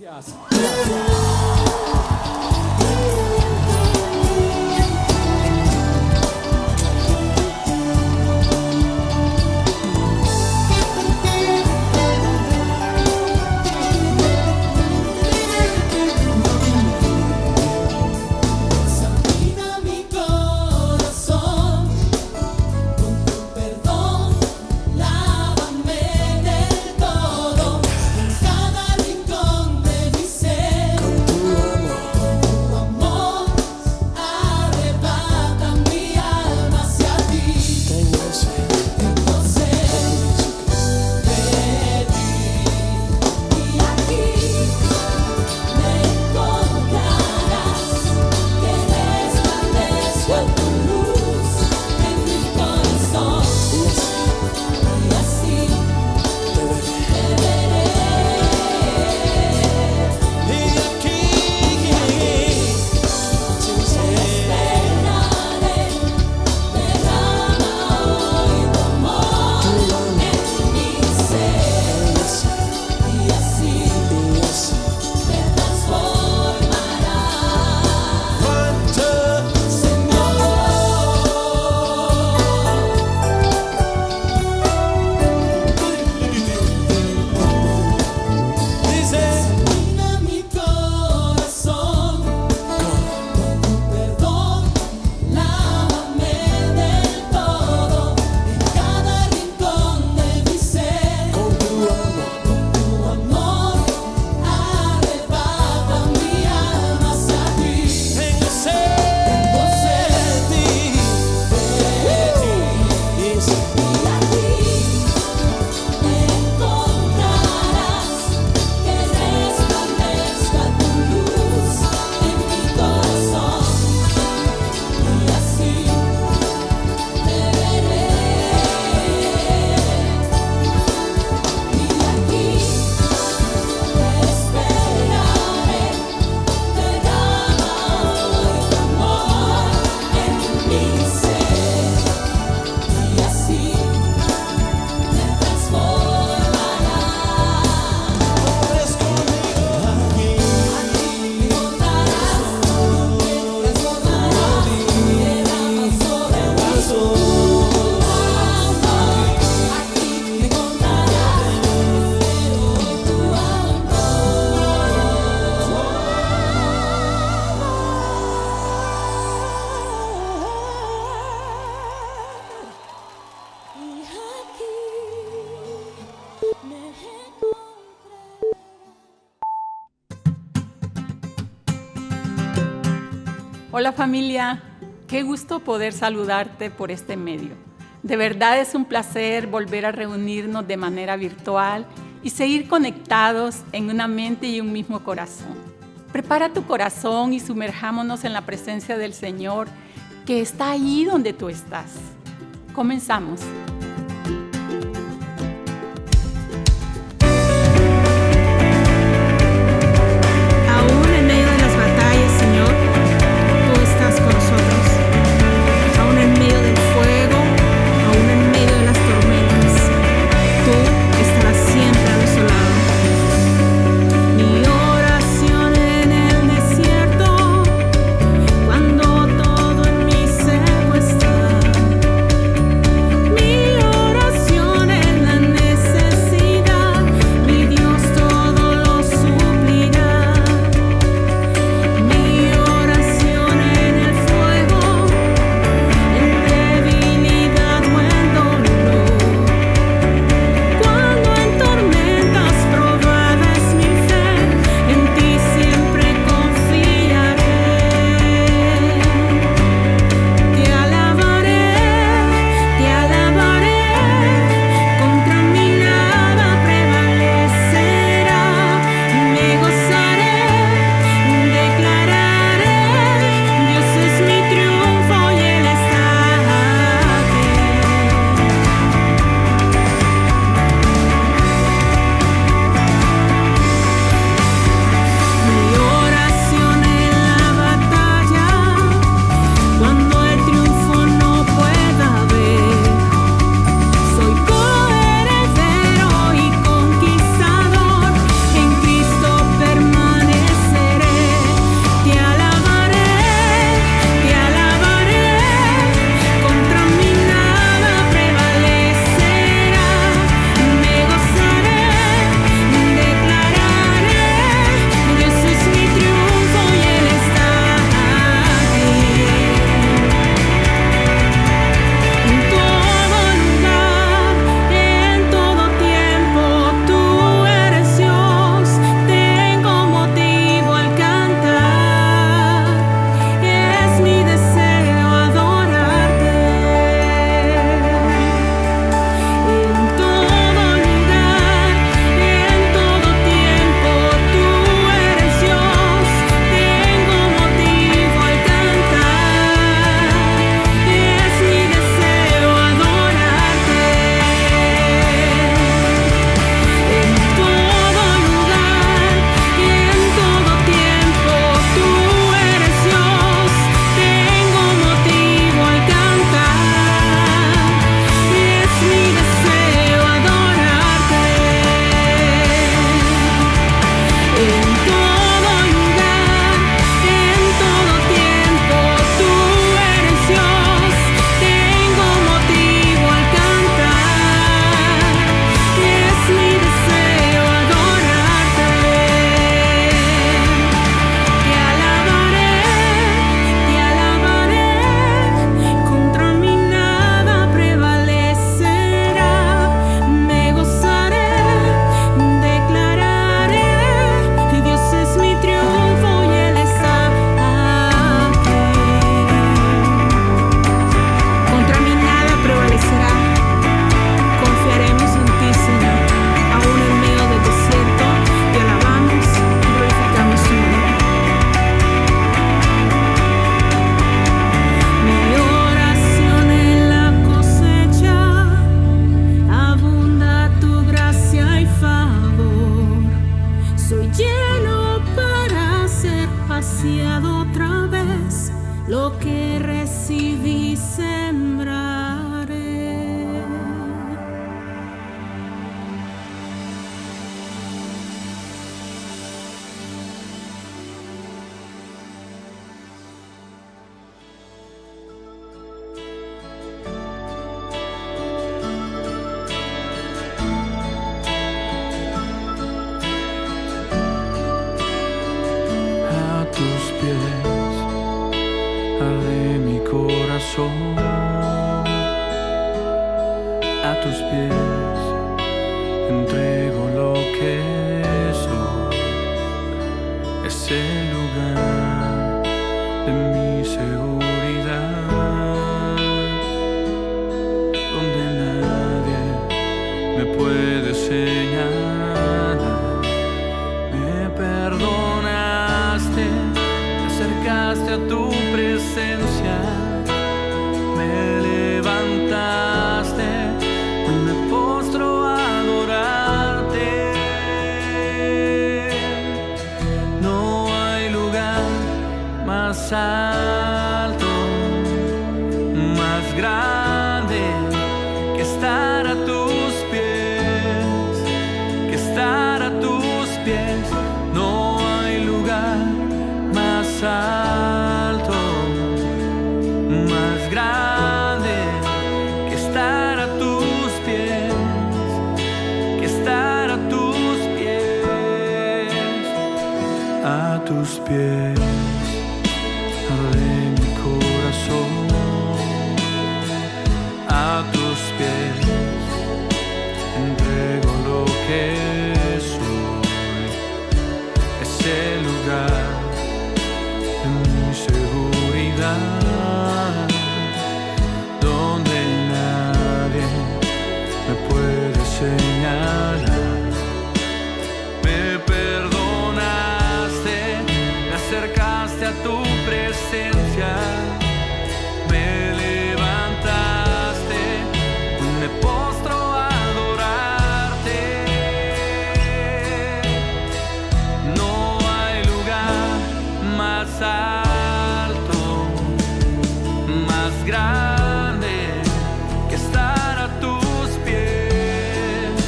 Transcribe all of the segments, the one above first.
Gracias. Hola familia, qué gusto poder saludarte por este medio. De verdad es un placer volver a reunirnos de manera virtual y seguir conectados en una mente y un mismo corazón. Prepara tu corazón y sumerjámonos en la presencia del Señor que está ahí donde tú estás. Comenzamos. Mi lleno para ser vaciado otra vez. Lo que recibí sembraré. Tus pies arde mi corazón, a tus pies entrego lo que soy. Es el lugar de mi seguridad, donde nadie me puede señalar. Me perdonaste, acercaste a tu presencia, me levantaste, y me postro a adorarte. No hay lugar más alto, más grande que estar a tus pies, que estar a tus pies. No hay lugar más alto, más grande que estar a tus pies, que estar a tus pies, a tus pies. Arde mi corazón, a tus pies entrego lo que soy. Es el lugar de mi seguridad, donde nadie me puede señalar. Me perdonaste, me acercaste a tu presencia, me levantaste, me postro a adorarte. No hay lugar más alto, más grande que estar a tus pies,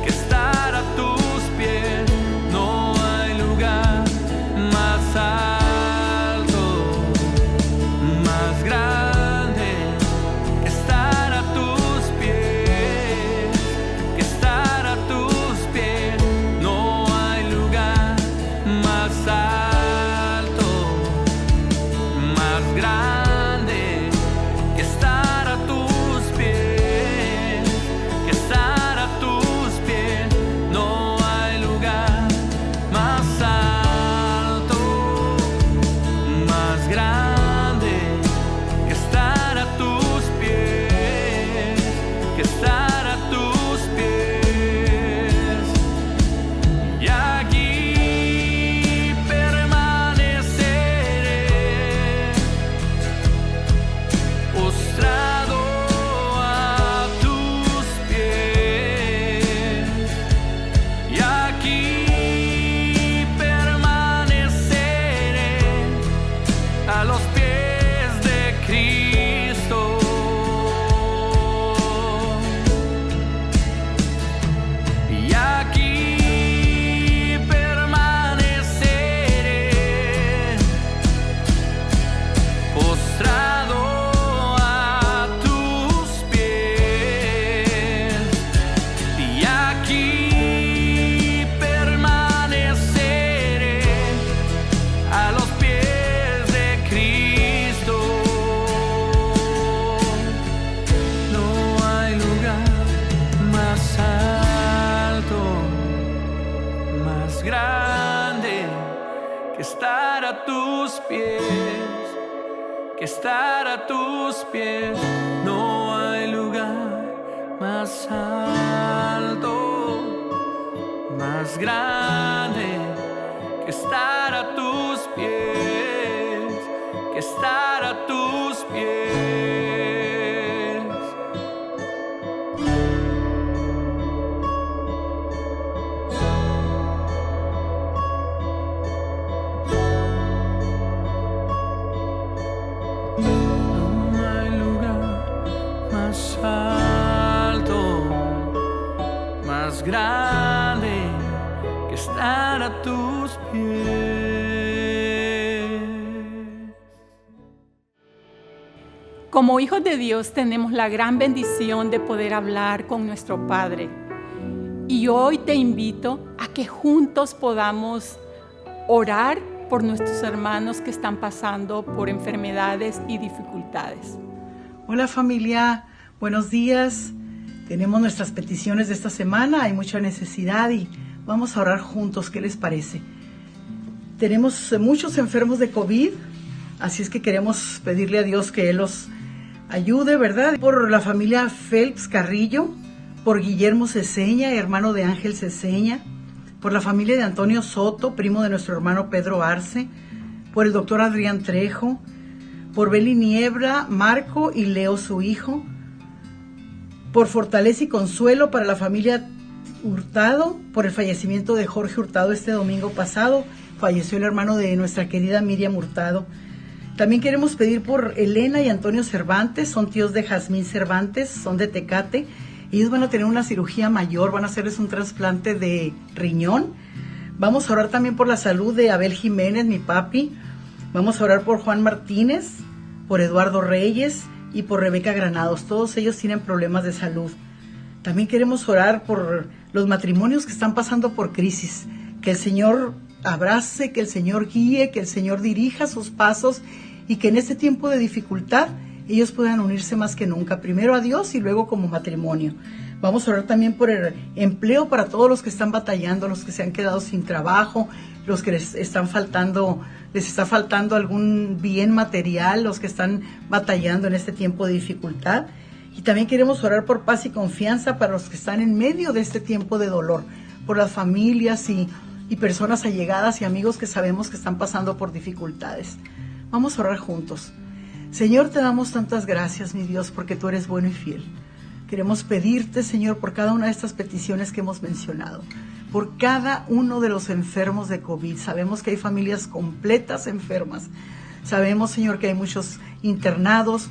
que estar a tus pies. No hay lugar más alto, más grande que estar a tus pies, que estar a tus pies. No hay lugar más alto, más grande que estar a tus pies, que estar a tus pies. No hay lugar más alto, más grande que estar a tus pies, que estar a tus pies. Y aquí permaneceré, postrado a tus pies. Y aquí permaneceré a los pies de Cristo. Y aquí permaneceré, postrado a tus pies. Y aquí permaneceré a los pies de Cristo. No hay lugar más alto, más grande que estar a tus pies, que estar a tus pies. No hay lugar más alto, más grande que estar a tus pies, que estar a tus pies. grande que estar a tus pies. Como hijos de Dios tenemos la gran bendición de poder hablar con nuestro Padre. Y hoy te invito a que juntos podamos orar por nuestros hermanos que están pasando por enfermedades y dificultades. Hola familia, buenos días. Tenemos nuestras peticiones de esta semana, hay mucha necesidad y vamos a orar juntos, ¿qué les parece? Tenemos muchos enfermos de COVID, así es que queremos pedirle a Dios que Él los ayude, ¿verdad? Por la familia Phelps Carrillo, por Guillermo Ceseña, hermano de Ángel Ceseña, por la familia de Antonio Soto, primo de nuestro hermano Pedro Arce, por el doctor Adrián Trejo, por Beli Niebla, Marco y Leo su hijo, por fortaleza y consuelo para la familia Hurtado, por el fallecimiento de Jorge Hurtado este domingo pasado, falleció el hermano de nuestra querida Miriam Hurtado. También queremos pedir por Elena y Antonio Cervantes, son tíos de Jazmín Cervantes, son de Tecate. Ellos van a tener una cirugía mayor, van a hacerles un trasplante de riñón. Vamos a orar también por la salud de Abel Jiménez, mi papi. Vamos a orar por Juan Martínez, por Eduardo Reyes y por Rebeca Granados. Todos ellos tienen problemas de salud. También queremos orar por los matrimonios que están pasando por crisis. Que el Señor abrace, que el Señor guíe, que el Señor dirija sus pasos y que en este tiempo de dificultad ellos puedan unirse más que nunca, primero a Dios y luego como matrimonio. Vamos a orar también por el empleo para todos los que están batallando, los que se han quedado sin trabajo, los que les está faltando algún bien material, los que están batallando en este tiempo de dificultad. Y también queremos orar por paz y confianza para los que están en medio de este tiempo de dolor, por las familias y personas allegadas y amigos que sabemos que están pasando por dificultades. Vamos a orar juntos. Señor, te damos tantas gracias, mi Dios, porque tú eres bueno y fiel. Queremos pedirte, Señor, por cada una de estas peticiones que hemos mencionado, por cada uno de los enfermos de COVID. Sabemos que hay familias completas enfermas. Sabemos, Señor, que hay muchos internados,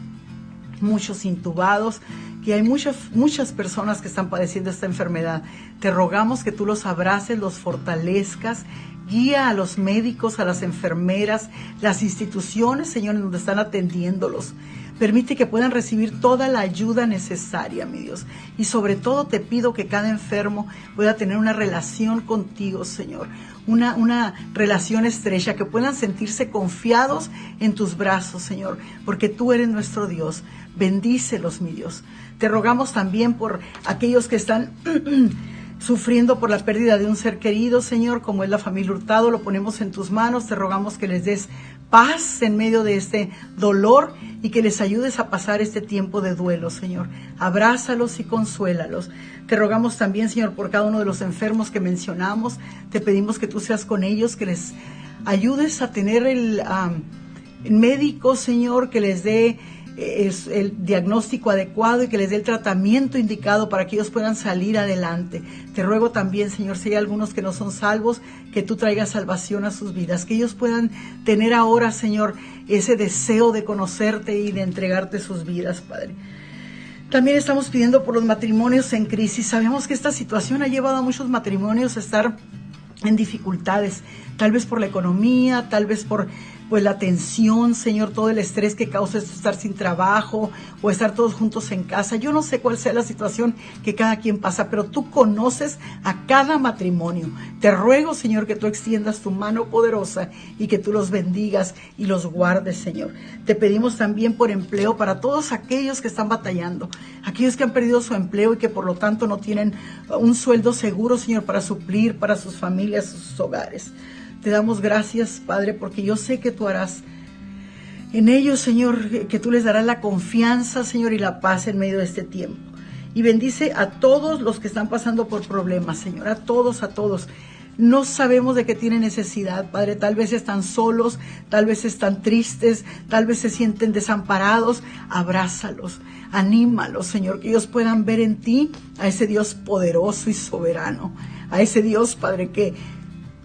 muchos intubados, que hay muchas personas que están padeciendo esta enfermedad. Te rogamos que tú los abraces, los fortalezcas, guía a los médicos, a las enfermeras, las instituciones, Señor, en donde están atendiéndolos. Permite que puedan recibir toda la ayuda necesaria, mi Dios. Y sobre todo te pido que cada enfermo pueda tener una relación contigo, Señor. Una relación estrecha, que puedan sentirse confiados en tus brazos, Señor, porque tú eres nuestro Dios. Bendícelos, mi Dios. Te rogamos también por aquellos que están sufriendo por la pérdida de un ser querido, Señor, como es la familia Hurtado. Lo ponemos en tus manos. Te rogamos que les des paz en medio de este dolor y que les ayudes a pasar este tiempo de duelo, Señor. Abrázalos y consuélalos. Te rogamos también, Señor, por cada uno de los enfermos que mencionamos. Te pedimos que tú seas con ellos, que les ayudes a tener el médico, Señor, que les dé el diagnóstico adecuado y que les dé el tratamiento indicado para que ellos puedan salir adelante. Te ruego también, Señor, si hay algunos que no son salvos, que tú traigas salvación a sus vidas, que ellos puedan tener ahora, Señor, ese deseo de conocerte y de entregarte sus vidas, Padre. También estamos pidiendo por los matrimonios en crisis. Sabemos que esta situación ha llevado a muchos matrimonios a estar en dificultades, tal vez por la economía, tal vez por la tensión, Señor, todo el estrés que causa esto, estar sin trabajo o estar todos juntos en casa. Yo no sé cuál sea la situación que cada quien pasa, pero tú conoces a cada matrimonio. Te ruego, Señor, que tú extiendas tu mano poderosa y que tú los bendigas y los guardes, Señor. Te pedimos también por empleo para todos aquellos que están batallando, aquellos que han perdido su empleo y que por lo tanto no tienen un sueldo seguro, Señor, para suplir para sus familias, sus hogares. Te damos gracias, Padre, porque yo sé que tú harás en ellos, Señor, que tú les darás la confianza, Señor, y la paz en medio de este tiempo. Y bendice a todos los que están pasando por problemas, Señor, a todos. No sabemos de qué tienen necesidad, Padre. Tal vez están solos, tal vez están tristes, tal vez se sienten desamparados. Abrázalos, anímalos, Señor, que ellos puedan ver en ti a ese Dios poderoso y soberano, a ese Dios, Padre, que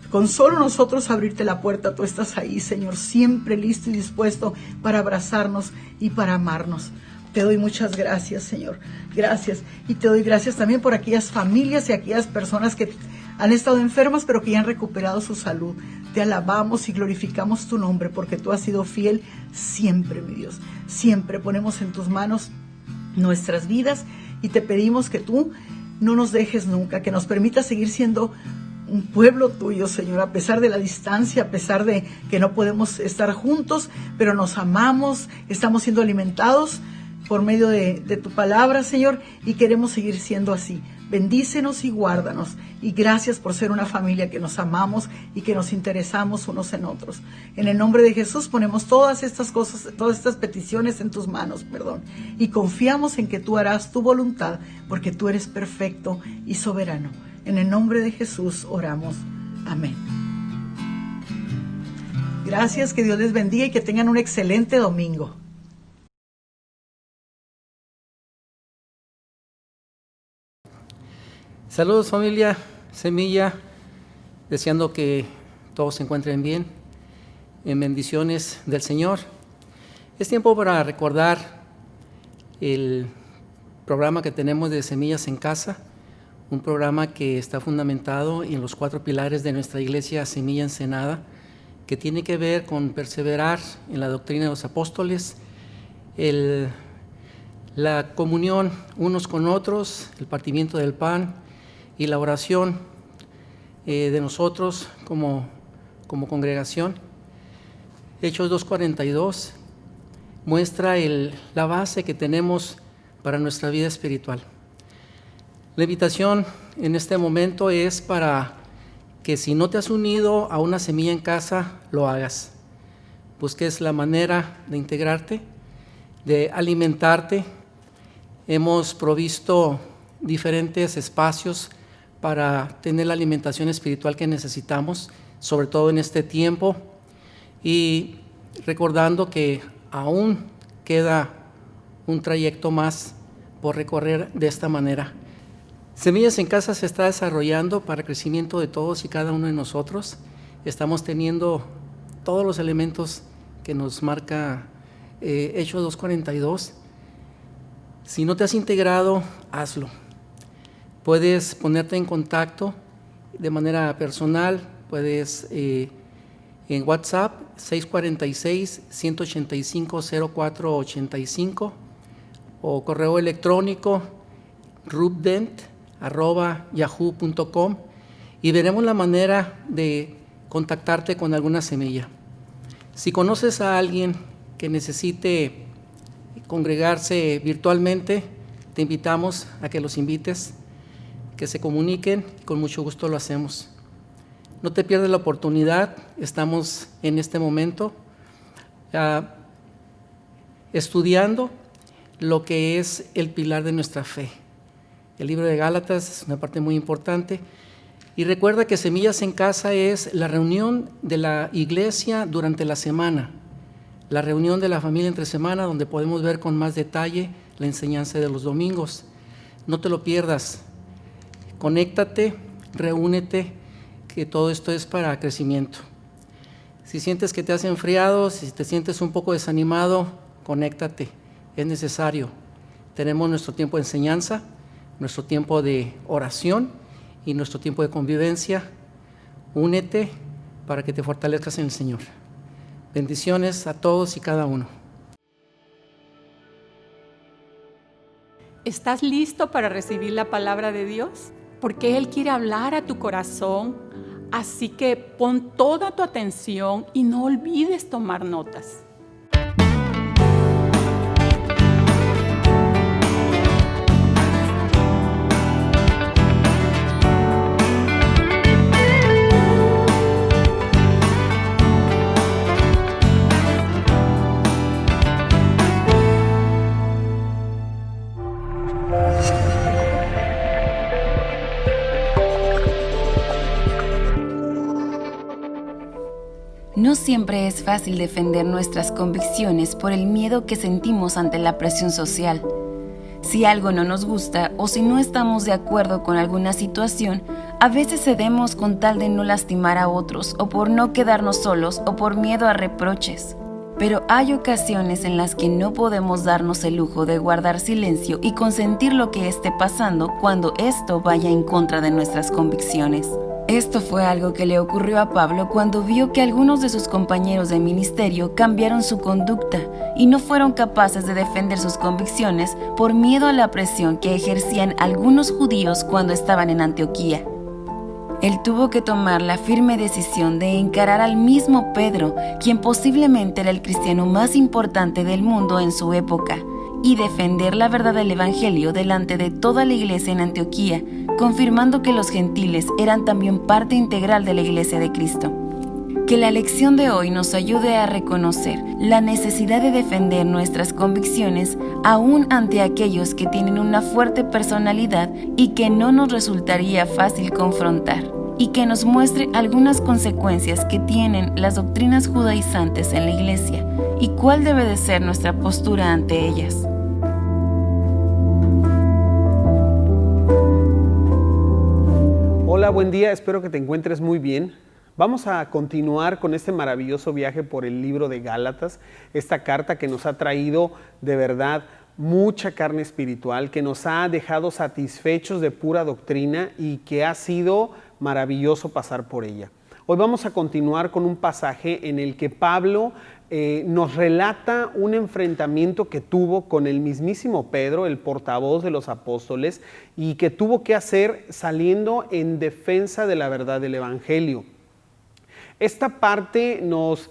con solo nosotros abrirte la puerta, tú estás ahí, Señor, siempre listo y dispuesto para abrazarnos y para amarnos. Te doy muchas gracias, Señor. Gracias. Y te doy gracias también por aquellas familias y aquellas personas que han estado enfermas, pero que ya han recuperado su salud. Te alabamos y glorificamos tu nombre, porque tú has sido fiel siempre, mi Dios. Siempre ponemos en tus manos nuestras vidas y te pedimos que tú no nos dejes nunca, que nos permitas seguir siendo un pueblo tuyo, Señor, a pesar de la distancia, a pesar de que no podemos estar juntos, pero nos amamos, estamos siendo alimentados por medio de tu palabra, Señor, y queremos seguir siendo así. Bendícenos y guárdanos, y gracias por ser una familia que nos amamos y que nos interesamos unos en otros. En el nombre de Jesús ponemos todas estas cosas, todas estas peticiones en tus manos, y confiamos en que tú harás tu voluntad, porque tú eres perfecto y soberano. En el nombre de Jesús oramos. Amén. Gracias, que Dios les bendiga y que tengan un excelente domingo. Saludos, familia Semilla, deseando que todos se encuentren bien, en bendiciones del Señor. Es tiempo para recordar el programa que tenemos de Semillas en Casa, un programa que está fundamentado en los 4 pilares de nuestra iglesia Semilla Ensenada, que tiene que ver con perseverar en la doctrina de los apóstoles, la comunión unos con otros, el partimiento del pan y la oración de nosotros como congregación. Hechos 2:42 muestra la base que tenemos para nuestra vida espiritual. La invitación en este momento es para que, si no te has unido a una Semilla en Casa, lo hagas. Busques la manera de integrarte, de alimentarte. Hemos provisto diferentes espacios para tener la alimentación espiritual que necesitamos, sobre todo en este tiempo, y recordando que aún queda un trayecto más por recorrer de esta manera. Semillas en Casa se está desarrollando para el crecimiento de todos y cada uno de nosotros. Estamos teniendo todos los elementos que nos marca Hechos 2:42. Si no te has integrado, hazlo. Puedes ponerte en contacto de manera personal, puedes en WhatsApp 646-185-0485 o correo electrónico rubdent@yahoo.com, y veremos la manera de contactarte con alguna semilla. Si conoces a alguien que necesite congregarse virtualmente, te invitamos a que los invites, que se comuniquen, con mucho gusto lo hacemos. No te pierdas la oportunidad. Estamos en este momento estudiando lo que es el pilar de nuestra fe. El libro de Gálatas es una parte muy importante. Y recuerda que Semillas en Casa es la reunión de la iglesia durante la semana, la reunión de la familia entre semana, donde podemos ver con más detalle la enseñanza de los domingos. No te lo pierdas. Conéctate, reúnete, que todo esto es para crecimiento. Si sientes que te has enfriado, si te sientes un poco desanimado, conéctate, es necesario. Tenemos nuestro tiempo de enseñanza, nuestro tiempo de oración y nuestro tiempo de convivencia. Únete para que te fortalezcas en el Señor. Bendiciones a todos y cada uno. ¿Estás listo para recibir la palabra de Dios? Porque Él quiere hablar a tu corazón, así que pon toda tu atención y no olvides tomar notas. No siempre es fácil defender nuestras convicciones por el miedo que sentimos ante la presión social. Si algo no nos gusta o si no estamos de acuerdo con alguna situación, a veces cedemos con tal de no lastimar a otros o por no quedarnos solos o por miedo a reproches. Pero hay ocasiones en las que no podemos darnos el lujo de guardar silencio y consentir lo que esté pasando cuando esto vaya en contra de nuestras convicciones. Esto fue algo que le ocurrió a Pablo cuando vio que algunos de sus compañeros de ministerio cambiaron su conducta y no fueron capaces de defender sus convicciones por miedo a la presión que ejercían algunos judíos cuando estaban en Antioquía. Él tuvo que tomar la firme decisión de encarar al mismo Pedro, quien posiblemente era el cristiano más importante del mundo en su época, y defender la verdad del Evangelio delante de toda la iglesia en Antioquía, confirmando que los gentiles eran también parte integral de la iglesia de Cristo. Que la lección de hoy nos ayude a reconocer la necesidad de defender nuestras convicciones aún ante aquellos que tienen una fuerte personalidad y que no nos resultaría fácil confrontar, y que nos muestre algunas consecuencias que tienen las doctrinas judaizantes en la iglesia y cuál debe de ser nuestra postura ante ellas. Hola, buen día, espero que te encuentres muy bien. Vamos a continuar con este maravilloso viaje por el libro de Gálatas, esta carta que nos ha traído de verdad mucha carne espiritual, que nos ha dejado satisfechos de pura doctrina y que ha sido maravilloso pasar por ella. Hoy vamos a continuar con un pasaje en el que Pablo nos relata un enfrentamiento que tuvo con el mismísimo Pedro, el portavoz de los apóstoles, y que tuvo que hacer saliendo en defensa de la verdad del Evangelio. Esta parte nos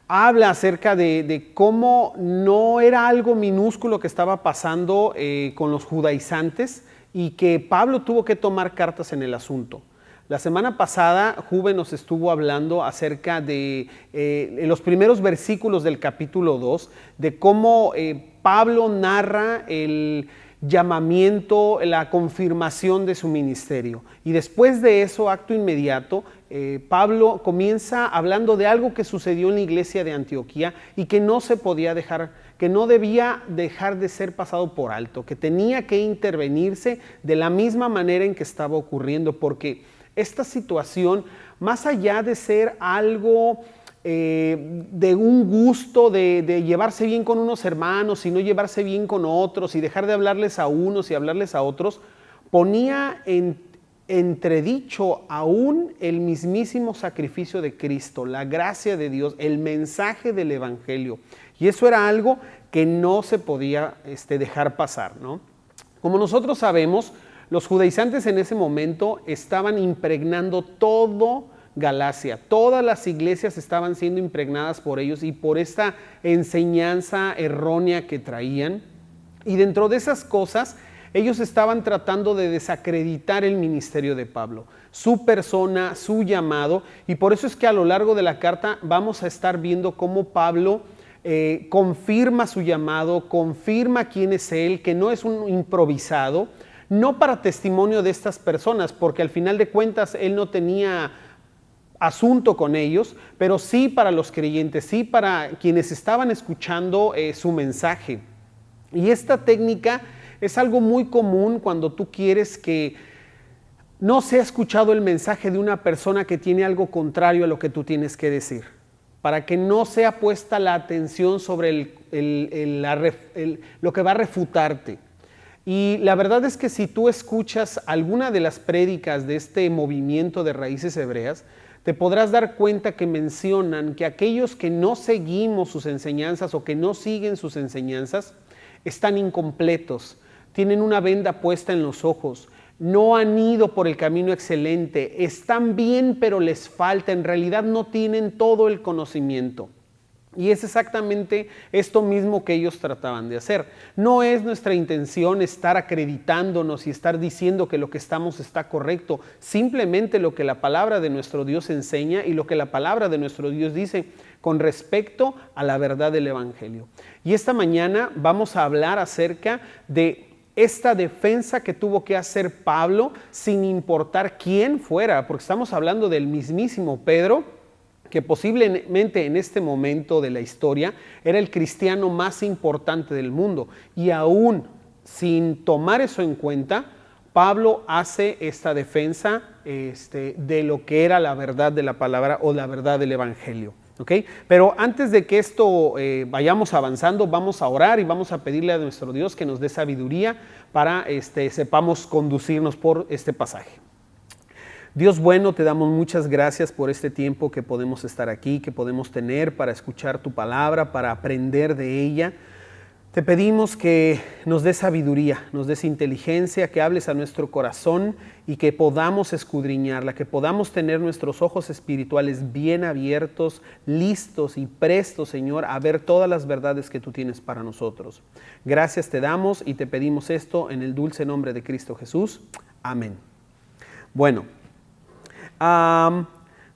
habla acerca de cómo no era algo minúsculo que estaba pasando con los judaizantes y que Pablo tuvo que tomar cartas en el asunto. La semana pasada, Juve nos estuvo hablando acerca de los primeros versículos del capítulo 2, de cómo Pablo narra el llamamiento, la confirmación de su ministerio. Y después de eso, acto inmediato, Pablo comienza hablando de algo que sucedió en la iglesia de Antioquía y que no se podía dejar, que no debía dejar de ser pasado por alto, que tenía que intervenirse de la misma manera en que estaba ocurriendo, porque esta situación, más allá de ser algo de un gusto de llevarse bien con unos hermanos y no llevarse bien con otros y dejar de hablarles a unos y hablarles a otros, ponía en entredicho aún el mismísimo sacrificio de Cristo, la gracia de Dios, el mensaje del Evangelio. Y eso era algo que no se podía dejar pasar, ¿no? Como nosotros sabemos, los judaizantes en ese momento estaban impregnando todo Galacia. Todas las iglesias estaban siendo impregnadas por ellos y por esta enseñanza errónea que traían. Y dentro de esas cosas, ellos estaban tratando de desacreditar el ministerio de Pablo, su persona, su llamado. Y por eso es que a lo largo de la carta vamos a estar viendo cómo Pablo confirma su llamado, confirma quién es él, que no es un improvisado, no para testimonio de estas personas, porque al final de cuentas él no tenía asunto con ellos, pero sí para los creyentes, sí para quienes estaban escuchando su mensaje. Y esta técnica es algo muy común cuando tú quieres que no sea escuchado el mensaje de una persona que tiene algo contrario a lo que tú tienes que decir, para que no sea puesta la atención sobre lo que va a refutarte. Y la verdad es que si tú escuchas alguna de las prédicas de este movimiento de Raíces Hebreas, te podrás dar cuenta que mencionan que aquellos que no seguimos sus enseñanzas o que no siguen sus enseñanzas están incompletos, tienen una venda puesta en los ojos, no han ido por el camino excelente, están bien pero les falta, en realidad no tienen todo el conocimiento. Y es exactamente esto mismo que ellos trataban de hacer. No es nuestra intención estar acreditándonos y estar diciendo que lo que estamos está correcto. Simplemente lo que la palabra de nuestro Dios enseña y lo que la palabra de nuestro Dios dice con respecto a la verdad del Evangelio. Y esta mañana vamos a hablar acerca de esta defensa que tuvo que hacer Pablo sin importar quién fuera, porque estamos hablando del mismísimo Pedro, que posiblemente en este momento de la historia era el cristiano más importante del mundo. Y aún sin tomar eso en cuenta, Pablo hace esta defensa de lo que era la verdad de la palabra o la verdad del Evangelio. ¿ok? Pero antes de que esto vayamos avanzando, vamos a orar y vamos a pedirle a nuestro Dios que nos dé sabiduría para sepamos conducirnos por este pasaje. Dios bueno, te damos muchas gracias por este tiempo que podemos estar aquí, que podemos tener para escuchar tu palabra, para aprender de ella. Te pedimos que nos des sabiduría, nos des inteligencia, que hables a nuestro corazón y que podamos escudriñarla, que podamos tener nuestros ojos espirituales bien abiertos, listos y prestos, Señor, a ver todas las verdades que tú tienes para nosotros. Gracias te damos y te pedimos esto en el dulce nombre de Cristo Jesús. Amén. Bueno,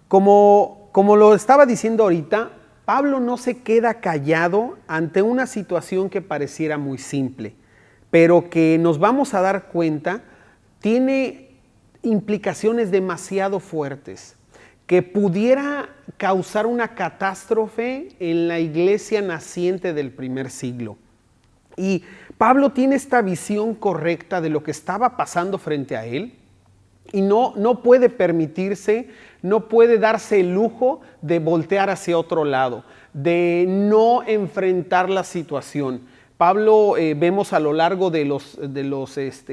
como lo estaba diciendo ahorita, Pablo no se queda callado ante una situación que pareciera muy simple, pero que nos vamos a dar cuenta tiene implicaciones demasiado fuertes, que pudiera causar una catástrofe en la iglesia naciente del primer siglo. Y Pablo tiene esta visión correcta de lo que estaba pasando frente a él, y no puede permitirse, no puede darse el lujo de voltear hacia otro lado, de no enfrentar la situación. Pablo vemos a lo largo de los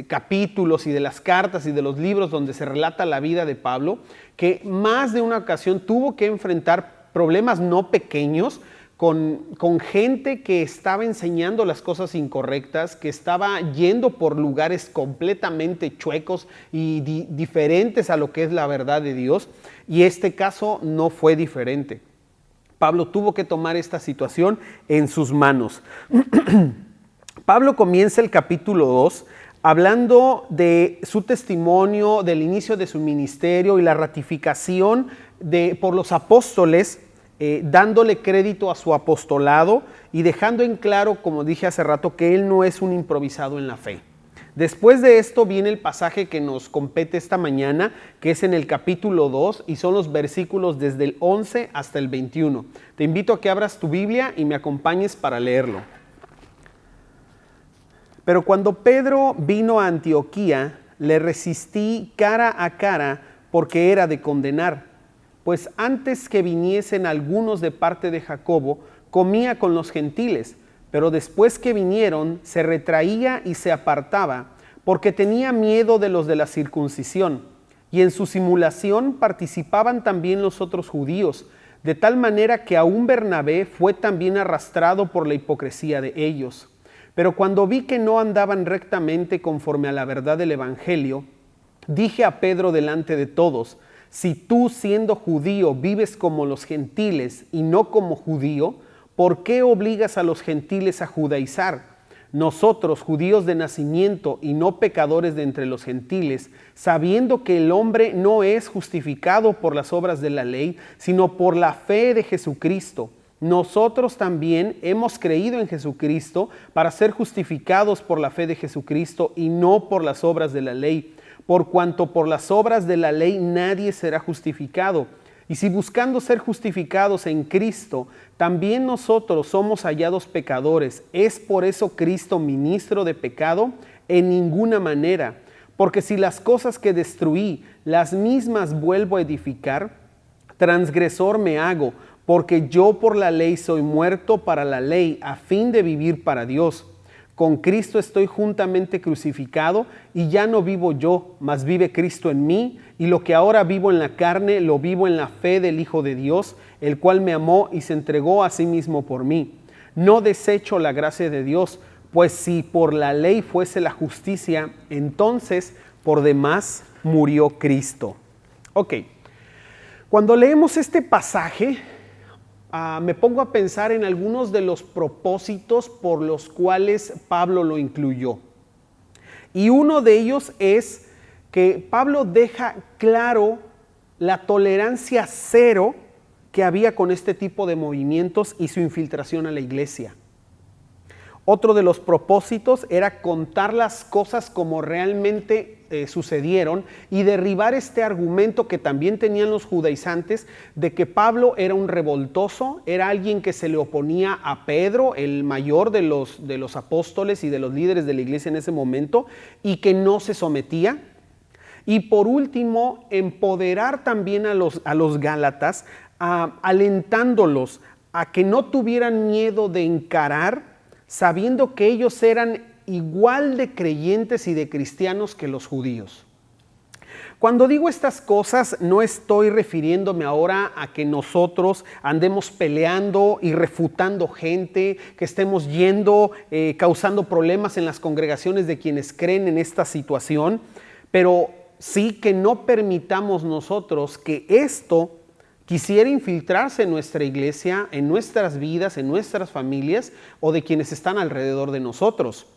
capítulos y de las cartas y de los libros donde se relata la vida de Pablo, que más de una ocasión tuvo que enfrentar problemas no pequeños, con gente que estaba enseñando las cosas incorrectas, que estaba yendo por lugares completamente chuecos y diferentes a lo que es la verdad de Dios, y este caso no fue diferente. Pablo tuvo que tomar esta situación en sus manos. Pablo comienza el capítulo 2 hablando de su testimonio, del inicio de su ministerio y la ratificación por los apóstoles, dándole crédito a su apostolado y dejando en claro, como dije hace rato, que él no es un improvisado en la fe. Después de esto viene el pasaje que nos compete esta mañana, que es en el capítulo 2 y son los versículos desde el 11 hasta el 21. Te invito a que abras tu Biblia y me acompañes para leerlo. Pero cuando Pedro vino a Antioquía, le resistí cara a cara porque era de condenar. Pues antes que viniesen algunos de parte de Jacobo, comía con los gentiles, pero después que vinieron, se retraía y se apartaba, porque tenía miedo de los de la circuncisión, y en su simulación participaban también los otros judíos, de tal manera que aún Bernabé fue también arrastrado por la hipocresía de ellos. Pero cuando vi que no andaban rectamente conforme a la verdad del evangelio, dije a Pedro delante de todos: si tú, siendo judío, vives como los gentiles y no como judío, ¿por qué obligas a los gentiles a judaizar? Nosotros, judíos de nacimiento y no pecadores de entre los gentiles, sabiendo que el hombre no es justificado por las obras de la ley, sino por la fe de Jesucristo. Nosotros también hemos creído en Jesucristo para ser justificados por la fe de Jesucristo y no por las obras de la ley. Por cuanto por las obras de la ley nadie será justificado. Y si buscando ser justificados en Cristo, también nosotros somos hallados pecadores, ¿es por eso Cristo ministro de pecado? En ninguna manera. Porque si las cosas que destruí, las mismas vuelvo a edificar, transgresor me hago, porque yo por la ley soy muerto para la ley, a fin de vivir para Dios. Con Cristo estoy juntamente crucificado y ya no vivo yo, mas vive Cristo en mí, y lo que ahora vivo en la carne, lo vivo en la fe del Hijo de Dios, el cual me amó y se entregó a sí mismo por mí. No desecho la gracia de Dios, pues si por la ley fuese la justicia, entonces por demás murió Cristo. Ok, cuando leemos este pasaje, me pongo a pensar en algunos de los propósitos por los cuales Pablo lo incluyó. Y uno de ellos es que Pablo deja claro la tolerancia cero que había con este tipo de movimientos y su infiltración a la iglesia. Otro de los propósitos era contar las cosas como realmente sucedieron y derribar este argumento que también tenían los judaizantes de que Pablo era un revoltoso, era alguien que se le oponía a Pedro, el mayor de los apóstoles y de los líderes de la iglesia en ese momento, y que no se sometía. Y por último, empoderar también a los gálatas alentándolos a que no tuvieran miedo de encarar, sabiendo que ellos eran igual de creyentes y de cristianos que los judíos. Cuando digo estas cosas, no estoy refiriéndome ahora a que nosotros andemos peleando y refutando gente, que estemos yendo, causando problemas en las congregaciones de quienes creen en esta situación, pero sí que no permitamos nosotros que esto quisiera infiltrarse en nuestra iglesia, en nuestras vidas, en nuestras familias o de quienes están alrededor de nosotros.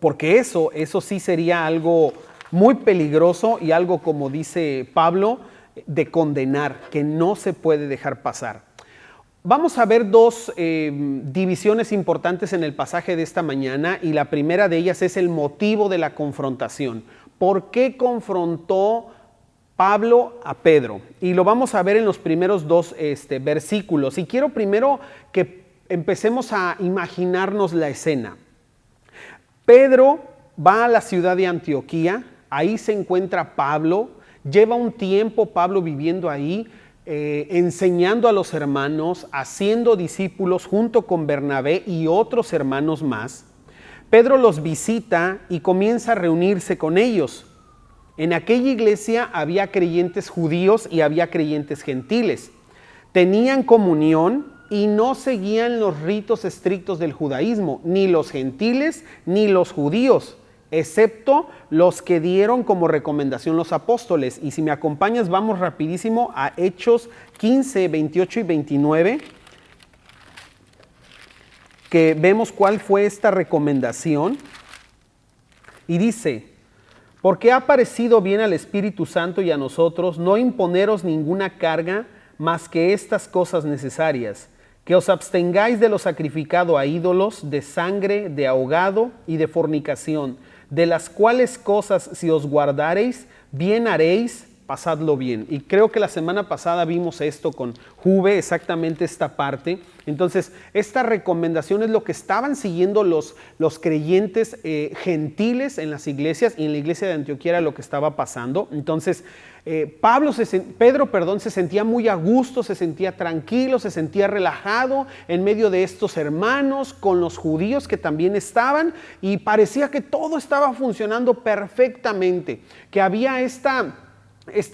Porque eso sí sería algo muy peligroso y algo, como dice Pablo, de condenar, que no se puede dejar pasar. Vamos a ver dos divisiones importantes en el pasaje de esta mañana, y la primera de ellas es el motivo de la confrontación. ¿Por qué confrontó Pablo a Pedro? Y lo vamos a ver en los primeros dos versículos. Y quiero primero que empecemos a imaginarnos la escena. Pedro va a la ciudad de Antioquía, ahí se encuentra Pablo, lleva un tiempo Pablo viviendo ahí, enseñando a los hermanos, haciendo discípulos junto con Bernabé y otros hermanos más. Pedro los visita y comienza a reunirse con ellos. En aquella iglesia había creyentes judíos y había creyentes gentiles. Tenían comunión y no seguían los ritos estrictos del judaísmo, ni los gentiles ni los judíos, excepto los que dieron como recomendación los apóstoles. Y si me acompañas, vamos rapidísimo a Hechos 15, 28 y 29, que vemos cuál fue esta recomendación. Y dice: porque ha parecido bien al Espíritu Santo y a nosotros no imponeros ninguna carga más que estas cosas necesarias, que os abstengáis de lo sacrificado a ídolos, de sangre, de ahogado y de fornicación, de las cuales cosas si os guardareis, bien haréis, pasadlo bien. Y creo que la semana pasada vimos esto con Juve, exactamente esta parte. Entonces, esta recomendación es lo que estaban siguiendo los creyentes gentiles en las iglesias, y en la iglesia de Antioquía era lo que estaba pasando. Entonces, Pedro se sentía muy a gusto, se sentía tranquilo, se sentía relajado en medio de estos hermanos, con los judíos que también estaban, y parecía que todo estaba funcionando perfectamente, que había esta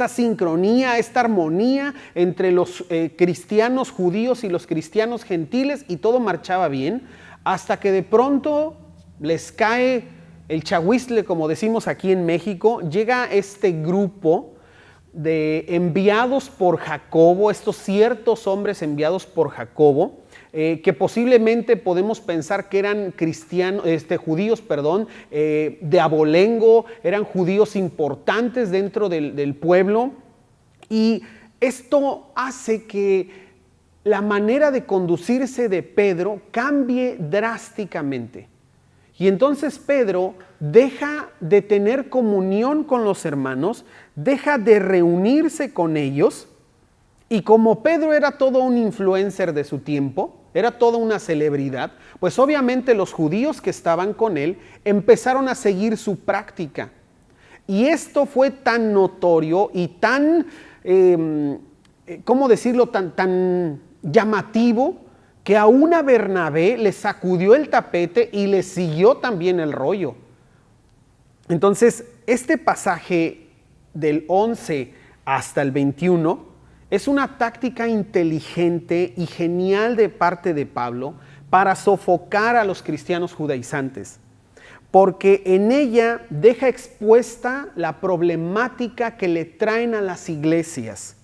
sincronía, esta armonía entre los cristianos judíos y los cristianos gentiles, y todo marchaba bien, hasta que de pronto les cae el chahuizle, como decimos aquí en México. Llega este grupo de enviados por Jacobo, estos ciertos hombres enviados por Jacobo, que posiblemente podemos pensar que eran judíos, de abolengo, eran judíos importantes dentro del pueblo, y esto hace que la manera de conducirse de Pedro cambie drásticamente. Y entonces Pedro deja de tener comunión con los hermanos, deja de reunirse con ellos, y como Pedro era todo un influencer de su tiempo, era toda una celebridad, pues obviamente los judíos que estaban con él empezaron a seguir su práctica. Y esto fue tan notorio y tan, tan llamativo, que aún a Bernabé le sacudió el tapete y le siguió también el rollo. Entonces, este pasaje del 11 hasta el 21 es una táctica inteligente y genial de parte de Pablo para sofocar a los cristianos judaizantes, porque en ella deja expuesta la problemática que le traen a las iglesias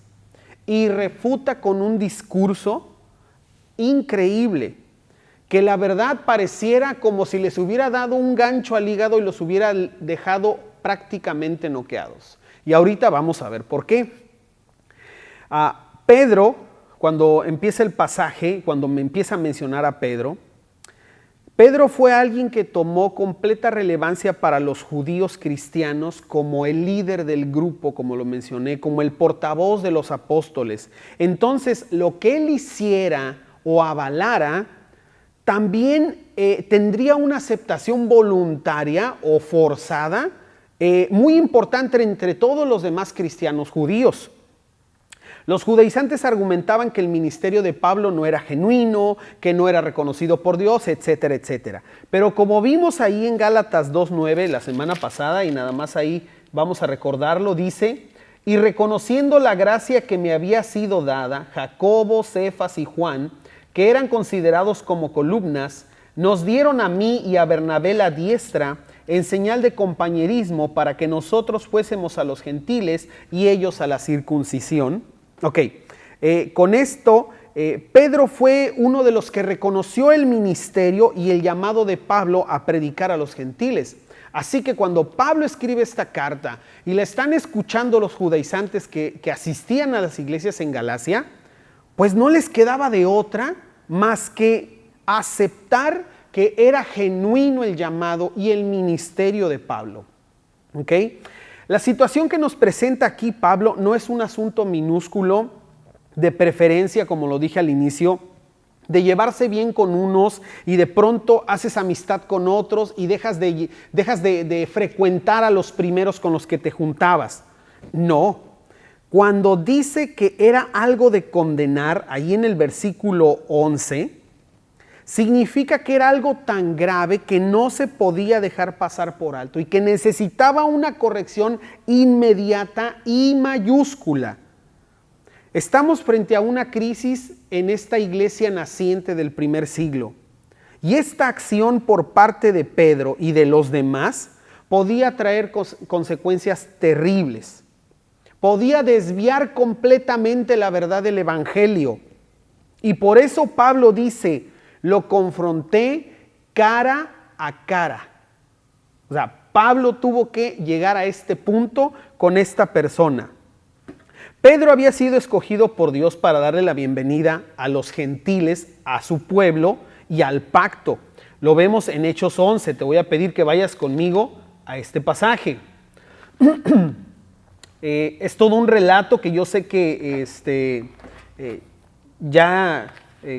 y refuta con un discurso increíble, que la verdad pareciera como si les hubiera dado un gancho al hígado y los hubiera dejado prácticamente noqueados. Y ahorita vamos a ver por qué. Pedro, cuando empieza el pasaje, cuando me empieza a mencionar a Pedro fue alguien que tomó completa relevancia para los judíos cristianos como el líder del grupo, como lo mencioné, como el portavoz de los apóstoles. Entonces, lo que él hiciera o avalara también tendría una aceptación voluntaria o forzada muy importante entre todos los demás cristianos judíos. Los judaizantes argumentaban que el ministerio de Pablo no era genuino, que no era reconocido por Dios, etcétera, etcétera. Pero como vimos ahí en Gálatas 2:9 la semana pasada, y nada más ahí vamos a recordarlo, dice: y reconociendo la gracia que me había sido dada, Jacobo, Cefas y Juan, que eran considerados como columnas, nos dieron a mí y a Bernabé la diestra en señal de compañerismo para que nosotros fuésemos a los gentiles y ellos a la circuncisión. Ok, con esto Pedro fue uno de los que reconoció el ministerio y el llamado de Pablo a predicar a los gentiles. Así que cuando Pablo escribe esta carta y la están escuchando los judaizantes que asistían a las iglesias en Galacia, pues no les quedaba de otra más que aceptar que era genuino el llamado y el ministerio de Pablo. ¿Ok? La situación que nos presenta aquí Pablo no es un asunto minúsculo de preferencia, como lo dije al inicio, de llevarse bien con unos y de pronto haces amistad con otros y dejas de frecuentar a los primeros con los que te juntabas. No. Cuando dice que era algo de condenar, ahí en el versículo 11, significa que era algo tan grave que no se podía dejar pasar por alto y que necesitaba una corrección inmediata y mayúscula. Estamos frente a una crisis en esta iglesia naciente del primer siglo, y esta acción por parte de Pedro y de los demás podía traer consecuencias terribles. Podía desviar completamente la verdad del evangelio, y por eso Pablo dice: lo confronté cara a cara. O sea, Pablo tuvo que llegar a este punto con esta persona. Pedro había sido escogido por Dios para darle la bienvenida a los gentiles, a su pueblo y al pacto. Lo vemos en Hechos 11. Te voy a pedir que vayas conmigo a este pasaje. Es todo un relato que yo sé que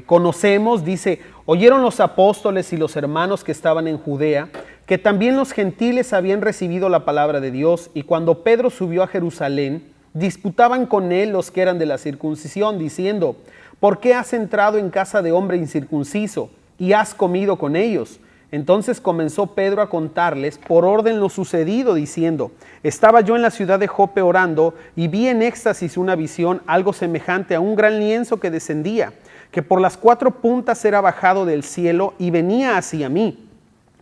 conocemos. Dice: oyeron los apóstoles y los hermanos que estaban en Judea que también los gentiles habían recibido la palabra de Dios, y cuando Pedro subió a Jerusalén, disputaban con él los que eran de la circuncisión, diciendo: ¿por qué has entrado en casa de hombre incircunciso y has comido con ellos? Entonces comenzó Pedro a contarles por orden lo sucedido, diciendo: estaba yo en la ciudad de Jope orando y vi en éxtasis una visión, algo semejante a un gran lienzo que descendía, que por las 4 puntas era bajado del cielo y venía hacia mí.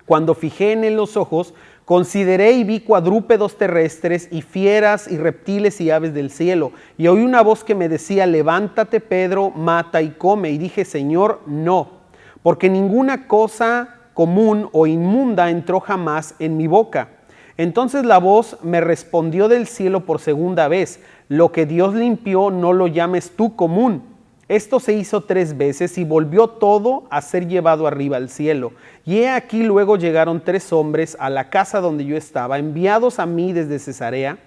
Cuando fijé en él los ojos, consideré y vi cuadrúpedos terrestres y fieras y reptiles y aves del cielo. Y oí una voz que me decía: levántate, Pedro, mata y come. Y dije: Señor, no, porque ninguna cosa común o inmunda entró jamás en mi boca. Entonces la voz me respondió del cielo por segunda vez: lo que Dios limpió, no lo llames tú común. Esto se hizo 3 veces y volvió todo a ser llevado arriba al cielo. Y he aquí luego llegaron 3 hombres a la casa donde yo estaba, enviados a mí desde Cesarea,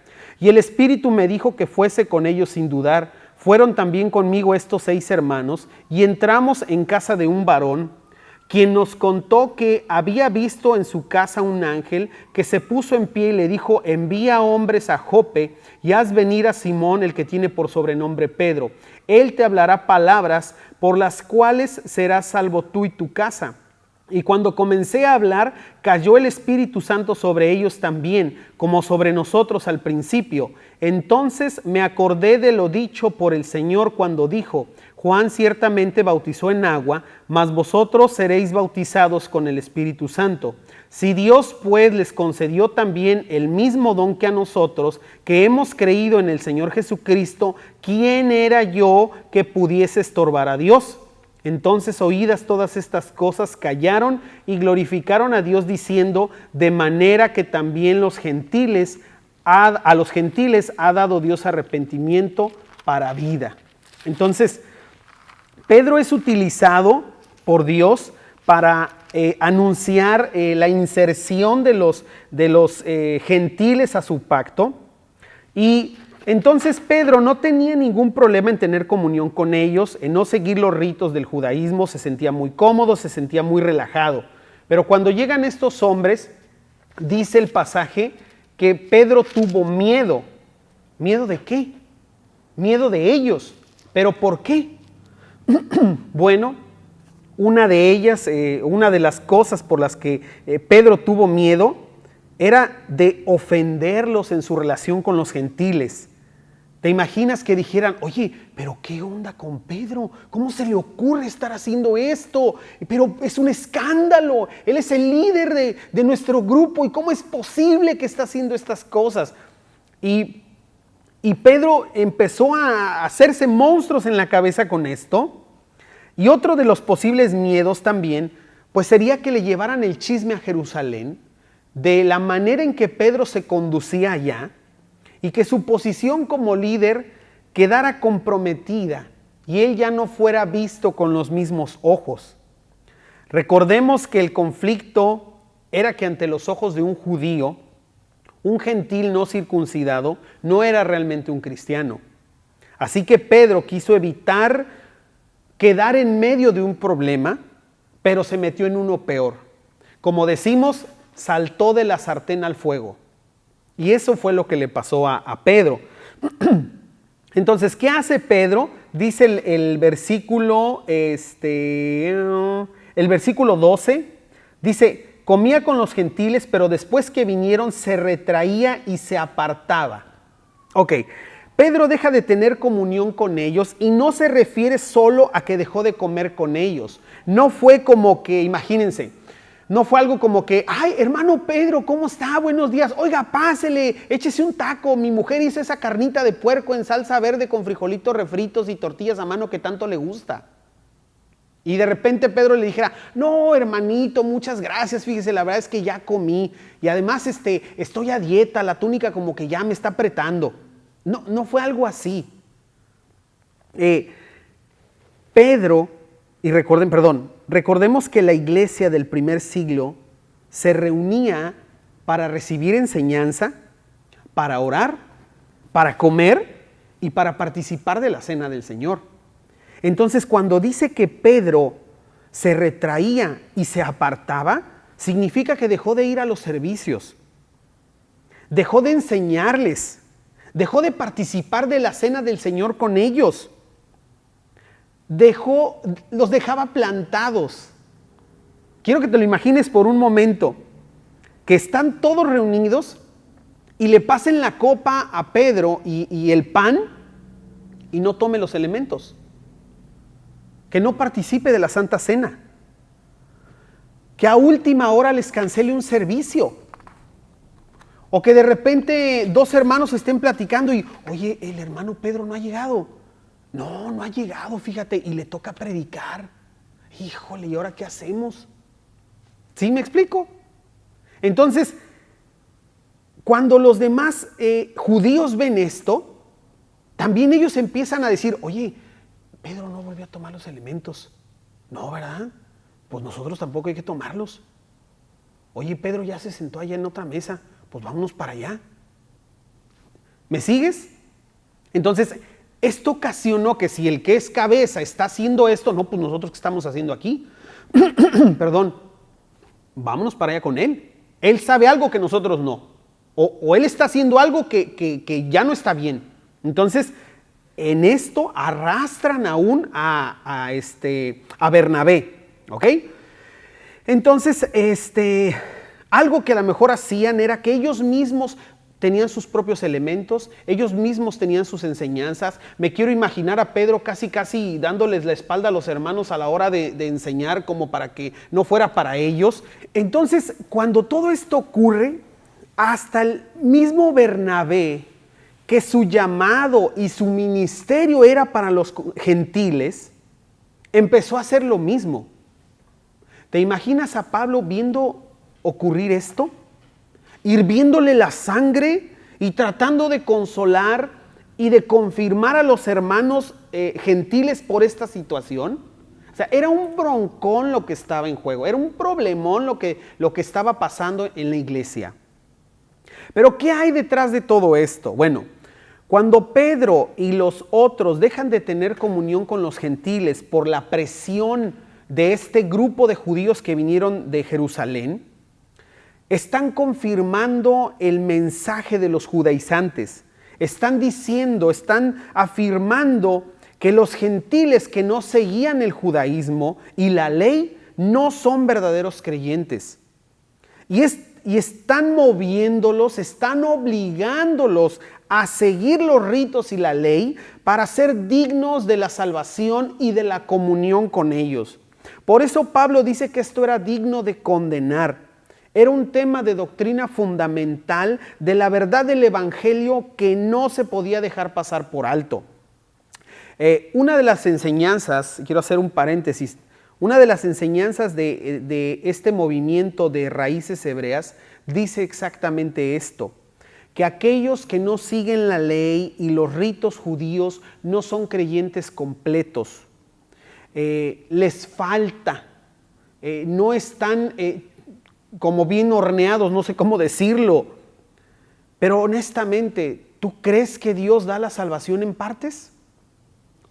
y el Espíritu me dijo que fuese con ellos sin dudar. Fueron también conmigo estos 6 hermanos, y entramos en casa de un varón, quien nos contó que había visto en su casa un ángel que se puso en pie y le dijo: envía hombres a Jope y haz venir a Simón, el que tiene por sobrenombre Pedro. Él te hablará palabras por las cuales serás salvo tú y tu casa. Y cuando comencé a hablar, cayó el Espíritu Santo sobre ellos también, como sobre nosotros al principio. Entonces me acordé de lo dicho por el Señor cuando dijo: Juan ciertamente bautizó en agua, mas vosotros seréis bautizados con el Espíritu Santo. Si Dios pues les concedió también el mismo don que a nosotros, que hemos creído en el Señor Jesucristo, ¿quién era yo que pudiese estorbar a Dios? Entonces, oídas todas estas cosas, callaron y glorificaron a Dios, diciendo: de manera que también a los gentiles ha dado Dios arrepentimiento para vida. Entonces, Pedro es utilizado por Dios para anunciar la inserción de los gentiles a su pacto. Y entonces Pedro no tenía ningún problema en tener comunión con ellos, en no seguir los ritos del judaísmo. Se sentía muy cómodo, se sentía muy relajado. Pero cuando llegan estos hombres, dice el pasaje que Pedro tuvo miedo. ¿Miedo de qué? miedo de ellos. ¿Pero por qué? Bueno, una de ellas, una de las cosas por las que Pedro tuvo miedo era de ofenderlos en su relación con los gentiles. ¿Te imaginas que dijeran, oye, pero qué onda con Pedro? ¿Cómo se le ocurre estar haciendo esto? Pero es un escándalo. Él es el líder de nuestro grupo. ¿Y cómo es posible que está haciendo estas cosas? Y Pedro empezó a hacerse monstruos en la cabeza con esto. Y otro de los posibles miedos también, pues sería que le llevaran el chisme a Jerusalén de la manera en que Pedro se conducía allá, y que su posición como líder quedara comprometida y él ya no fuera visto con los mismos ojos. Recordemos que el conflicto era que ante los ojos de un judío, un gentil no circuncidado no era realmente un cristiano. Así que Pedro quiso evitar quedar en medio de un problema, pero se metió en uno peor. Como decimos, saltó de la sartén al fuego. Y eso fue lo que le pasó a Pedro. Entonces, ¿qué hace Pedro? Dice el versículo 12, dice, comía con los gentiles, pero después que vinieron se retraía y se apartaba. Ok, Pedro deja de tener comunión con ellos y no se refiere solo a que dejó de comer con ellos. No fue como que, imagínense, no fue algo como que, ay, hermano Pedro, ¿cómo está? Buenos días. Oiga, pásele, échese un taco. Mi mujer hizo esa carnita de puerco en salsa verde con frijolitos refritos y tortillas a mano que tanto le gusta. Y de repente Pedro le dijera, no, hermanito, muchas gracias, fíjese, la verdad es que ya comí. Y además estoy a dieta, la túnica como que ya me está apretando. No fue algo así. Recordemos que la iglesia del primer siglo se reunía para recibir enseñanza, para orar, para comer y para participar de la cena del Señor. Entonces, cuando dice que Pedro se retraía y se apartaba, significa que dejó de ir a los servicios, dejó de enseñarles, dejó de participar de la cena del Señor con ellos. Los dejaba plantados. Quiero que te lo imagines por un momento, que están todos reunidos y le pasen la copa a Pedro y el pan y no tome los elementos, que no participe de la Santa Cena, que a última hora les cancele un servicio, o que de repente dos hermanos estén platicando y, oye, el hermano Pedro no ha llegado. No ha llegado, fíjate, y le toca predicar. Híjole, ¿y ahora qué hacemos? ¿Sí me explico? Entonces, cuando los demás judíos ven esto, también ellos empiezan a decir, oye, Pedro no volvió a tomar los elementos. No, ¿verdad? Pues nosotros tampoco hay que tomarlos. Oye, Pedro ya se sentó allá en otra mesa, pues vámonos para allá. ¿Me sigues? Entonces, esto ocasionó que si el que es cabeza está haciendo esto, no, pues nosotros ¿qué estamos haciendo aquí? Perdón, vámonos para allá con él. Él sabe algo que nosotros no. O él está haciendo algo que ya no está bien. Entonces, en esto arrastran aún a Bernabé, ¿ok? Entonces, algo que a lo mejor hacían era que ellos mismos tenían sus propios elementos, ellos mismos tenían sus enseñanzas. Me quiero imaginar a Pedro casi dándoles la espalda a los hermanos a la hora de enseñar, como para que no fuera para ellos. Entonces, cuando todo esto ocurre, hasta el mismo Bernabé, que su llamado y su ministerio era para los gentiles, empezó a hacer lo mismo. ¿Te imaginas a Pablo viendo ocurrir esto? Hirviéndole la sangre y tratando de consolar y de confirmar a los hermanos gentiles por esta situación. O sea, era un broncón lo que estaba en juego, era un problemón lo que estaba pasando en la iglesia. Pero ¿qué hay detrás de todo esto? Bueno, cuando Pedro y los otros dejan de tener comunión con los gentiles por la presión de este grupo de judíos que vinieron de Jerusalén, están confirmando el mensaje de los judaizantes. están diciendo, están afirmando que los gentiles que no seguían el judaísmo y la ley no son verdaderos creyentes. Y están moviéndolos, están obligándolos a seguir los ritos y la ley para ser dignos de la salvación y de la comunión con ellos. Por eso Pablo dice que esto era digno de condenar. Era un tema de doctrina fundamental de la verdad del evangelio que no se podía dejar pasar por alto. Una de las enseñanzas, quiero hacer un paréntesis, una de las enseñanzas de este movimiento de raíces hebreas dice exactamente esto, que aquellos que no siguen la ley y los ritos judíos no son creyentes completos, les falta, no están como bien horneados, no sé cómo decirlo, pero honestamente, ¿tú crees que Dios da la salvación en partes?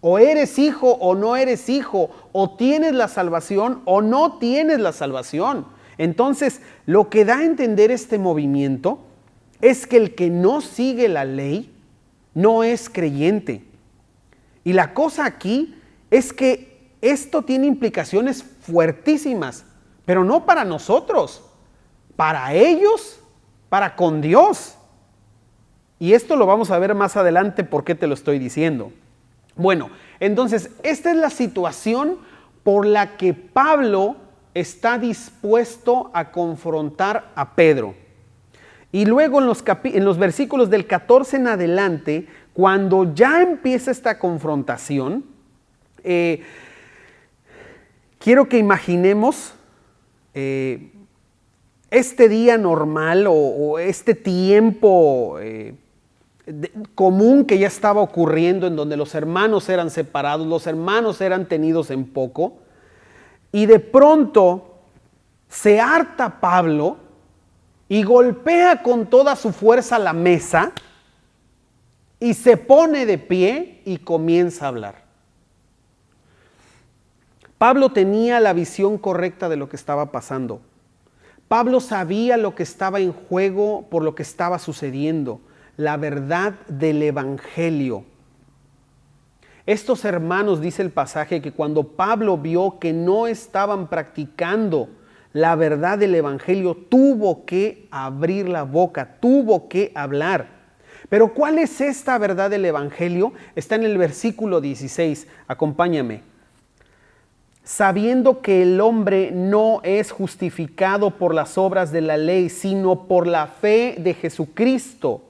O eres hijo o no eres hijo, o tienes la salvación o no tienes la salvación. Entonces, lo que da a entender este movimiento es que el que no sigue la ley no es creyente. Y la cosa aquí es que esto tiene implicaciones fuertísimas, pero no para nosotros, para ellos, para con Dios. Y esto lo vamos a ver más adelante por qué te lo estoy diciendo. Bueno, entonces, esta es la situación por la que Pablo está dispuesto a confrontar a Pedro. Y luego en los versículos del 14 en adelante, cuando ya empieza esta confrontación, quiero que imaginemos este día normal o este tiempo común que ya estaba ocurriendo, en donde los hermanos eran separados, los hermanos eran tenidos en poco, y de pronto se harta Pablo y golpea con toda su fuerza la mesa y se pone de pie y comienza a hablar. Pablo tenía la visión correcta de lo que estaba pasando. Pablo sabía lo que estaba en juego por lo que estaba sucediendo. La verdad del evangelio. Estos hermanos, dice el pasaje, que cuando Pablo vio que no estaban practicando la verdad del evangelio, tuvo que abrir la boca, tuvo que hablar. Pero ¿cuál es esta verdad del evangelio? Está en el versículo 16, acompáñame. Sabiendo que el hombre no es justificado por las obras de la ley, sino por la fe de Jesucristo.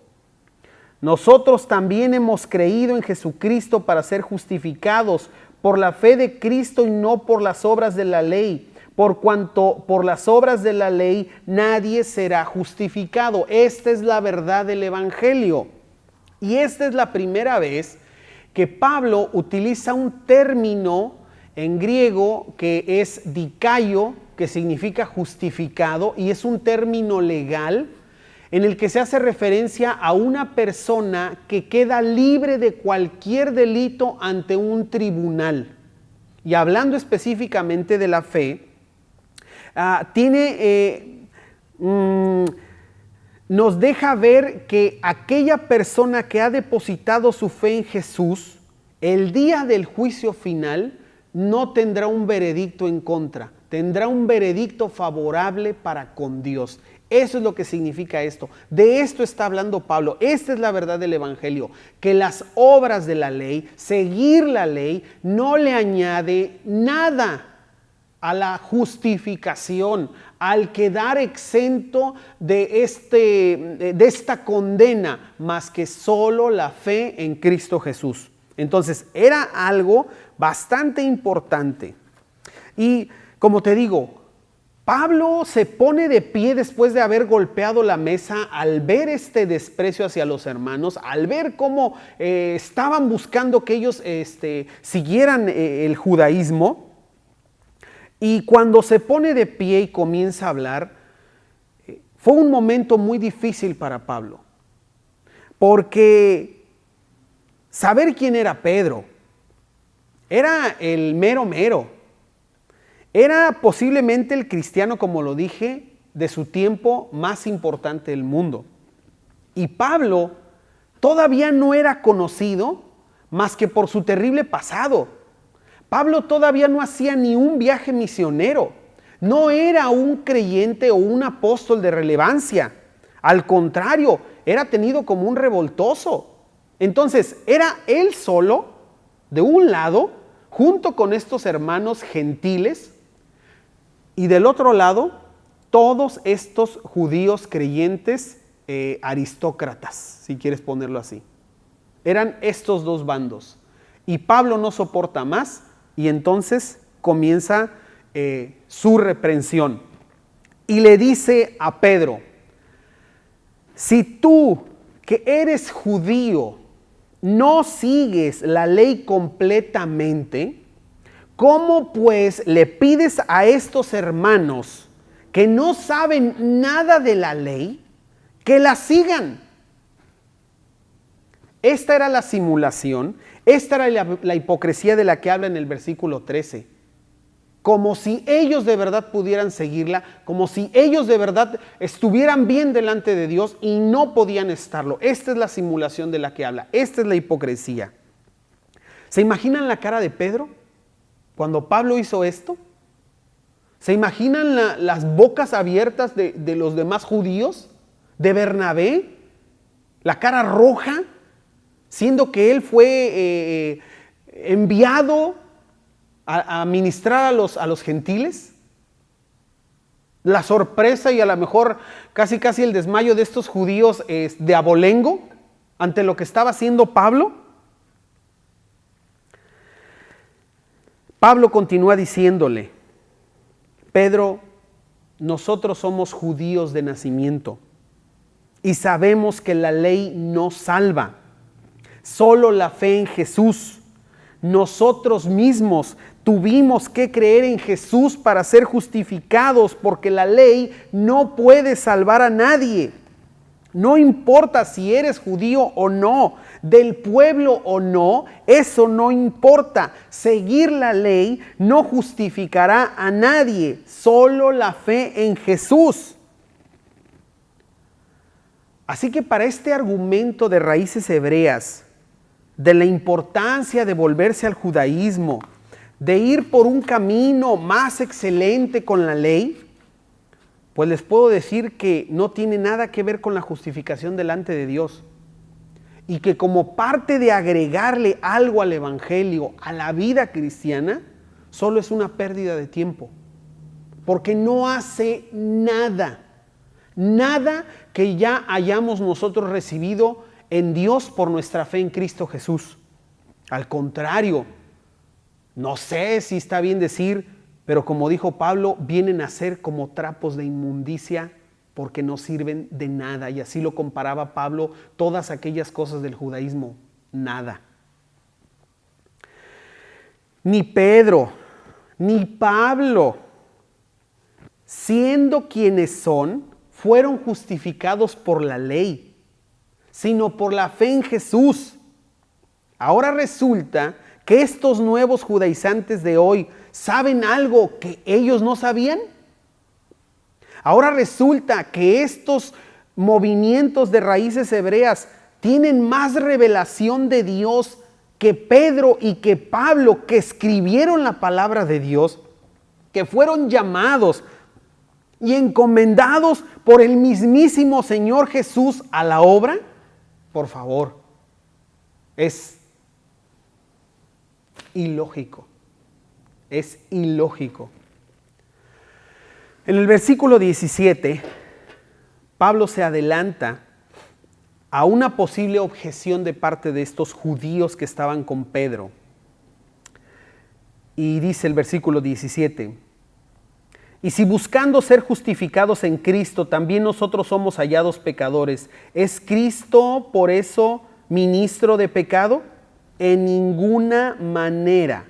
Nosotros también hemos creído en Jesucristo para ser justificados por la fe de Cristo y no por las obras de la ley, por cuanto por las obras de la ley nadie será justificado. Esta es la verdad del evangelio. Y esta es la primera vez que Pablo utiliza un término en griego que es dikaio, que significa justificado, y es un término legal en el que se hace referencia a una persona que queda libre de cualquier delito ante un tribunal. Y hablando específicamente de la fe, nos deja ver que aquella persona que ha depositado su fe en Jesús, el día del juicio final, no tendrá un veredicto en contra, tendrá un veredicto favorable para con Dios. Eso es lo que significa esto. De esto está hablando Pablo. Esta es la verdad del evangelio, que las obras de la ley, seguir la ley, no le añade nada a la justificación, al quedar exento de esta condena, más que solo la fe en Cristo Jesús. Entonces, era algo bastante importante. Y como te digo, Pablo se pone de pie después de haber golpeado la mesa al ver este desprecio hacia los hermanos, al ver cómo estaban buscando que ellos siguieran el judaísmo. Y cuando se pone de pie y comienza a hablar, fue un momento muy difícil para Pablo, porque saber quién era Pedro, era el mero mero. Era posiblemente el cristiano, como lo dije, de su tiempo más importante del mundo. Y Pablo todavía no era conocido más que por su terrible pasado. Pablo todavía no hacía ni un viaje misionero. No era un creyente o un apóstol de relevancia. Al contrario, era tenido como un revoltoso. Entonces, era él solo, de un lado, junto con estos hermanos gentiles, y del otro lado, todos estos judíos creyentes aristócratas, si quieres ponerlo así. Eran estos dos bandos. Y Pablo no soporta más y entonces comienza su reprensión. Y le dice a Pedro, si tú que eres judío no sigues la ley completamente, ¿cómo pues le pides a estos hermanos que no saben nada de la ley que la sigan? Esta era la simulación, esta era la hipocresía de la que habla en el versículo 13. Como si ellos de verdad pudieran seguirla, como si ellos de verdad estuvieran bien delante de Dios y no podían estarlo. Esta es la simulación de la que habla, esta es la hipocresía. ¿Se imaginan la cara de Pedro cuando Pablo hizo esto? ¿Se imaginan las bocas abiertas de los demás judíos? ¿De Bernabé? ¿La cara roja? Siendo que él fue enviado a ministrar a los gentiles. La sorpresa y a lo mejor casi el desmayo de estos judíos de abolengo ante lo que estaba haciendo Pablo. Pablo continúa diciéndole, Pedro, nosotros somos judíos de nacimiento y sabemos que la ley no salva. Solo la fe en Jesús. Nosotros mismos tuvimos que creer en Jesús para ser justificados, porque la ley no puede salvar a nadie. No importa si eres judío o no, del pueblo o no, eso no importa. Seguir la ley no justificará a nadie, solo la fe en Jesús. Así que para este argumento de raíces hebreas, de la importancia de volverse al judaísmo, de ir por un camino más excelente con la ley, pues les puedo decir que no tiene nada que ver con la justificación delante de Dios. Y que como parte de agregarle algo al evangelio, a la vida cristiana, solo es una pérdida de tiempo. Porque no hace nada que ya hayamos nosotros recibido en Dios por nuestra fe en Cristo Jesús. Al contrario, no sé si está bien decir, pero como dijo Pablo, vienen a ser como trapos de inmundicia porque no sirven de nada. Y así lo comparaba Pablo, todas aquellas cosas del judaísmo, nada. Ni Pedro, ni Pablo, siendo quienes son, fueron justificados por la ley, sino por la fe en Jesús. Ahora resulta que estos nuevos judaizantes de hoy saben algo que ellos no sabían. Ahora resulta que estos movimientos de raíces hebreas tienen más revelación de Dios que Pedro y que Pablo, que escribieron la palabra de Dios, que fueron llamados y encomendados por el mismísimo Señor Jesús a la obra. Por favor, es ilógico. Es ilógico. En el versículo 17, Pablo se adelanta a una posible objeción de parte de estos judíos que estaban con Pedro. Y dice el versículo 17, y si buscando ser justificados en Cristo también nosotros somos hallados pecadores, ¿es Cristo por eso ministro de pecado? En ninguna manera.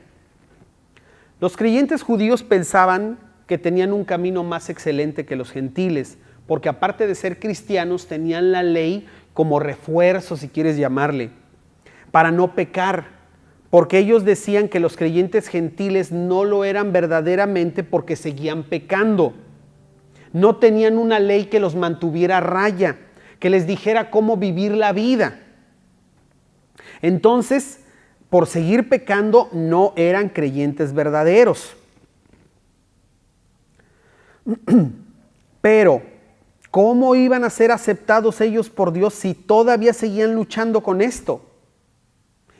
Los creyentes judíos pensaban que tenían un camino más excelente que los gentiles, porque aparte de ser cristianos tenían la ley como refuerzo, si quieres llamarle, para no pecar. Porque ellos decían que los creyentes gentiles no lo eran verdaderamente porque seguían pecando. No tenían una ley que los mantuviera a raya, que les dijera cómo vivir la vida. Entonces, por seguir pecando, no eran creyentes verdaderos. Pero, ¿cómo iban a ser aceptados ellos por Dios si todavía seguían luchando con esto?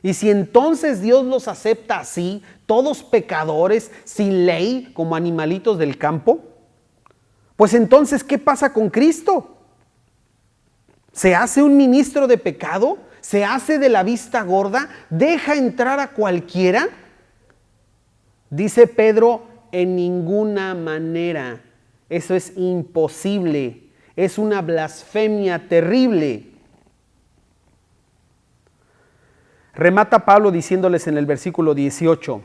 Y si entonces Dios los acepta así, todos pecadores, sin ley, como animalitos del campo, pues entonces, ¿qué pasa con Cristo? ¿Se hace un ministro de pecado? ¿Se hace de la vista gorda? ¿Deja entrar a cualquiera? Dice Pedro, en ninguna manera. Eso es imposible. Es una blasfemia terrible. Remata Pablo diciéndoles en el versículo 18,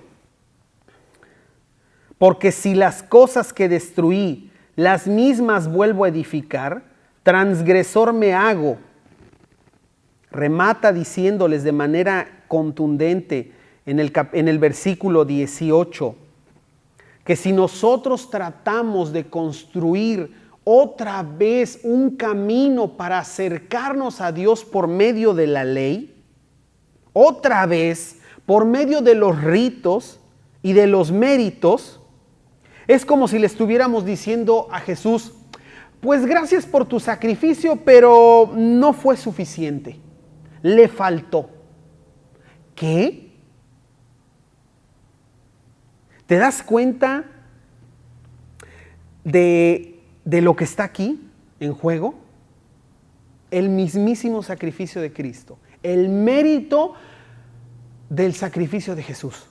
porque si las cosas que destruí, las mismas vuelvo a edificar, transgresor me hago. Remata diciéndoles de manera contundente en el versículo 18, que si nosotros tratamos de construir otra vez un camino para acercarnos a Dios por medio de la ley, otra vez por medio de los ritos y de los méritos, es como si le estuviéramos diciendo a Jesús, pues gracias por tu sacrificio, pero no fue suficiente, le faltó. ¿Qué? ¿Te das cuenta de lo que está aquí en juego? El mismísimo sacrificio de Cristo, el mérito del sacrificio de Jesús.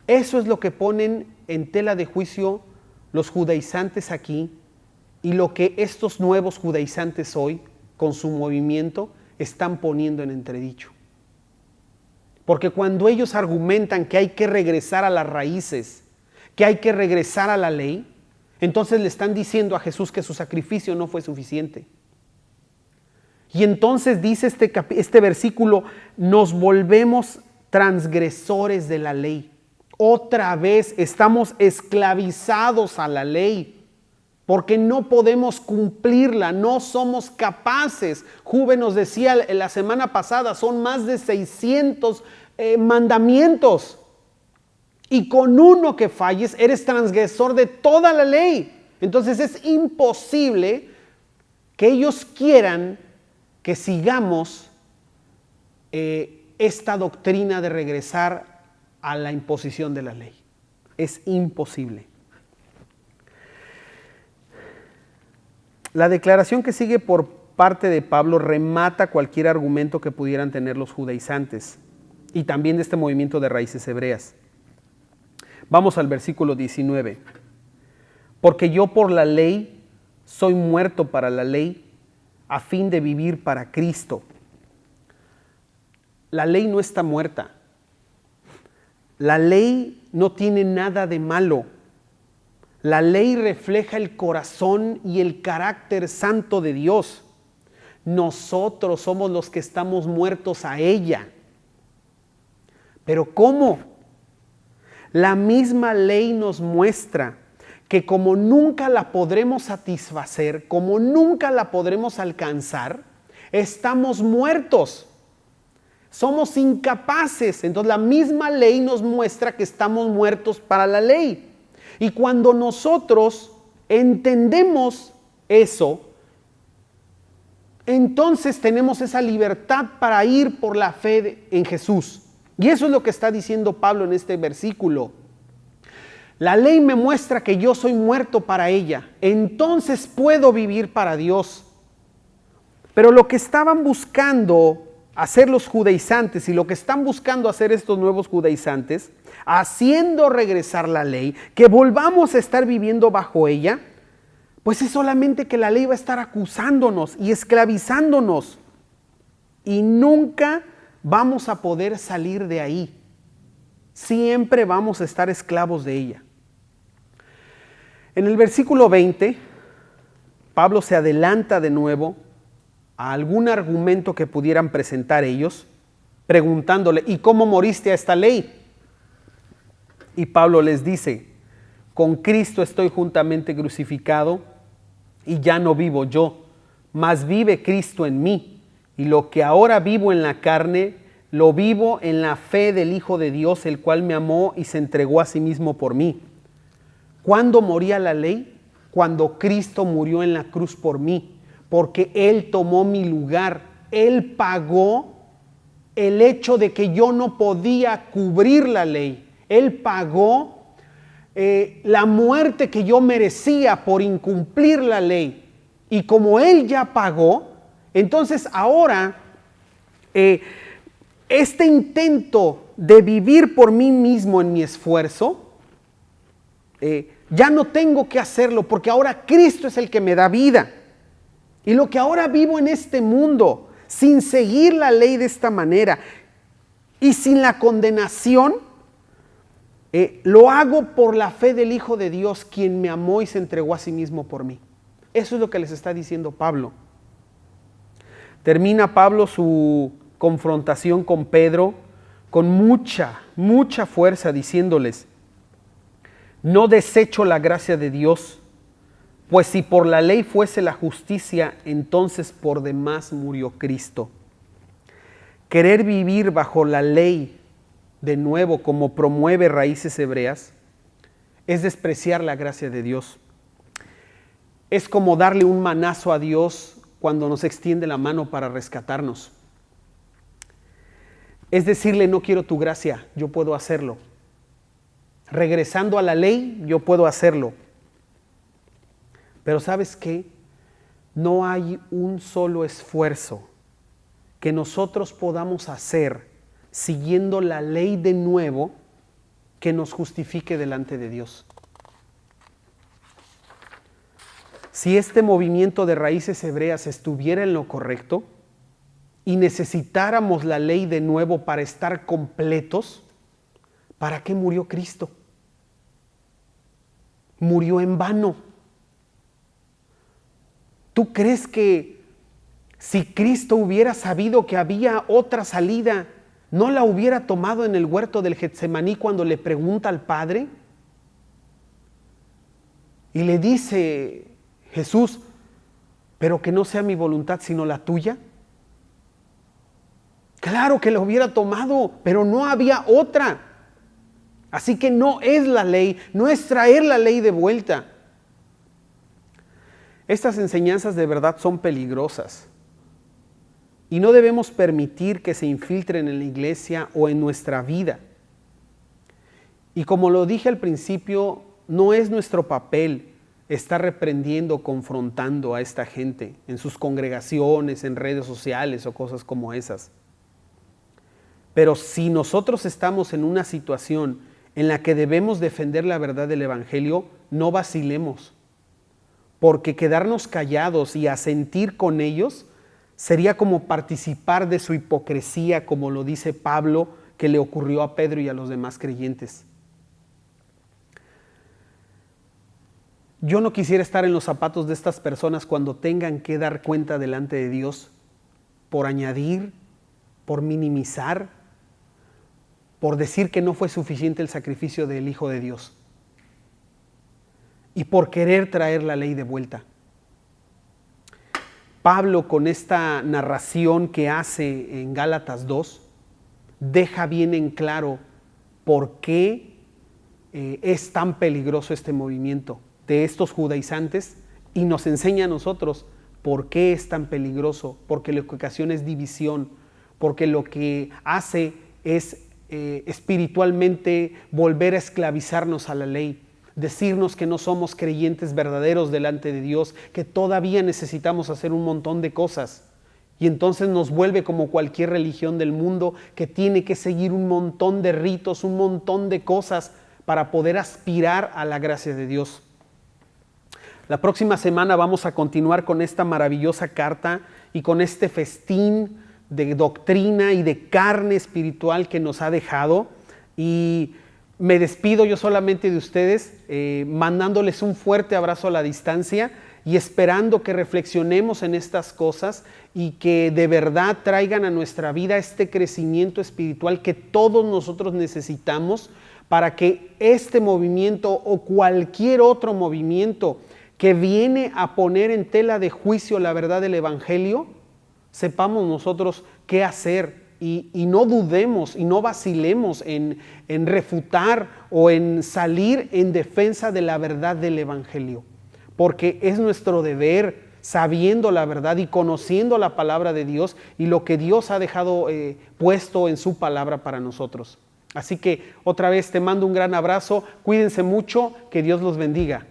Eso es lo que ponen en tela de juicio los judaizantes aquí y lo que estos nuevos judaizantes hoy, con su movimiento, están poniendo en entredicho. Porque cuando ellos argumentan que hay que regresar a las raíces, que hay que regresar a la ley, entonces le están diciendo a Jesús que su sacrificio no fue suficiente. Y entonces dice este versículo, nos volvemos transgresores de la ley. Otra vez estamos esclavizados a la ley, porque no podemos cumplirla, no somos capaces. Juve nos decía la semana pasada, son más de 600 mandamientos. Y con uno que falles, eres transgresor de toda la ley. Entonces es imposible que ellos quieran que sigamos esta doctrina de regresar a la imposición de la ley. Es imposible. La declaración que sigue por parte de Pablo remata cualquier argumento que pudieran tener los judaizantes y también de este movimiento de raíces hebreas. Vamos al versículo 19. Porque yo por la ley soy muerto para la ley, a fin de vivir para Cristo. La ley no está muerta. La ley no tiene nada de malo. La ley refleja el corazón y el carácter santo de Dios. Nosotros somos los que estamos muertos a ella. ¿Pero cómo? La misma ley nos muestra que como nunca la podremos satisfacer, como nunca la podremos alcanzar, estamos muertos. Somos incapaces. Entonces la misma ley nos muestra que estamos muertos para la ley. Y cuando nosotros entendemos eso, entonces tenemos esa libertad para ir por la fe en Jesús. Y eso es lo que está diciendo Pablo en este versículo. La ley me muestra que yo soy muerto para ella, entonces puedo vivir para Dios. Pero lo que estaban buscando hacer los judaizantes y lo que están buscando hacer estos nuevos judaizantes, haciendo regresar la ley, que volvamos a estar viviendo bajo ella, pues es solamente que la ley va a estar acusándonos y esclavizándonos. Y nunca vamos a poder salir de ahí. Siempre vamos a estar esclavos de ella. En el versículo 20, Pablo se adelanta de nuevo a algún argumento que pudieran presentar ellos, preguntándole, ¿y cómo moriste a esta ley? Y Pablo les dice, con Cristo estoy juntamente crucificado y ya no vivo yo, mas vive Cristo en mí. Y lo que ahora vivo en la carne, lo vivo en la fe del Hijo de Dios, el cual me amó y se entregó a sí mismo por mí. ¿Cuándo moría la ley? Cuando Cristo murió en la cruz por mí, porque Él tomó mi lugar. Él pagó el hecho de que yo no podía cubrir la ley. Él pagó la muerte que yo merecía por incumplir la ley. Y como Él ya pagó, entonces ahora este intento de vivir por mí mismo en mi esfuerzo, ya no tengo que hacerlo, porque ahora Cristo es el que me da vida. Y lo que ahora vivo en este mundo, sin seguir la ley de esta manera y sin la condenación, lo hago por la fe del Hijo de Dios, quien me amó y se entregó a sí mismo por mí. Eso es lo que les está diciendo Pablo. Termina Pablo su confrontación con Pedro con mucha fuerza, diciéndoles: no desecho la gracia de Dios, pues si por la ley fuese la justicia, entonces por demás murió Cristo. Querer vivir bajo la ley de nuevo, como promueve Raíces Hebreas, es despreciar la gracia de Dios. Es como darle un manazo a Dios cuando nos extiende la mano para rescatarnos. Es decirle: no quiero tu gracia, yo puedo hacerlo. Regresando a la ley, yo puedo hacerlo. Pero ¿sabes qué? No hay un solo esfuerzo que nosotros podamos hacer siguiendo la ley de nuevo que nos justifique delante de Dios. Si este movimiento de Raíces Hebreas estuviera en lo correcto y necesitáramos la ley de nuevo para estar completos, ¿para qué murió Cristo? Murió en vano. ¿Tú crees que si Cristo hubiera sabido que había otra salida, no la hubiera tomado en el huerto del Getsemaní cuando le pregunta al Padre? Y le dice Jesús: pero que no sea mi voluntad sino la tuya. Claro que la hubiera tomado, pero no había otra. Así que no es la ley, no es traer la ley de vuelta. Estas enseñanzas de verdad son peligrosas y no debemos permitir que se infiltren en la iglesia o en nuestra vida. Y como lo dije al principio, no es nuestro papel estar reprendiendo, confrontando a esta gente en sus congregaciones, en redes sociales o cosas como esas. Pero si nosotros estamos en una situación en la que debemos defender la verdad del Evangelio, no vacilemos, porque quedarnos callados y asentir con ellos sería como participar de su hipocresía, como lo dice Pablo, que le ocurrió a Pedro y a los demás creyentes. Yo no quisiera estar en los zapatos de estas personas cuando tengan que dar cuenta delante de Dios por añadir, por minimizar, por decir que no fue suficiente el sacrificio del Hijo de Dios y por querer traer la ley de vuelta. Pablo, con esta narración que hace en Gálatas 2, deja bien en claro por qué es tan peligroso este movimiento de estos judaizantes y nos enseña a nosotros por qué es tan peligroso, porque lo que ocasiona es división, porque lo que hace es espiritualmente volver a esclavizarnos a la ley, decirnos que no somos creyentes verdaderos delante de Dios, que todavía necesitamos hacer un montón de cosas. Y entonces nos vuelve como cualquier religión del mundo que tiene que seguir un montón de ritos, un montón de cosas para poder aspirar a la gracia de Dios. La próxima semana vamos a continuar con esta maravillosa carta y con este festín de doctrina y de carne espiritual que nos ha dejado. Y me despido yo solamente de ustedes, mandándoles un fuerte abrazo a la distancia y esperando que reflexionemos en estas cosas y que de verdad traigan a nuestra vida este crecimiento espiritual que todos nosotros necesitamos para que este movimiento o cualquier otro movimiento que viene a poner en tela de juicio la verdad del Evangelio sepamos nosotros qué hacer y no dudemos y no vacilemos en refutar o en salir en defensa de la verdad del Evangelio, porque es nuestro deber, sabiendo la verdad y conociendo la palabra de Dios y lo que Dios ha dejado puesto en su palabra para nosotros. Así que otra vez te mando un gran abrazo, cuídense mucho, que Dios los bendiga.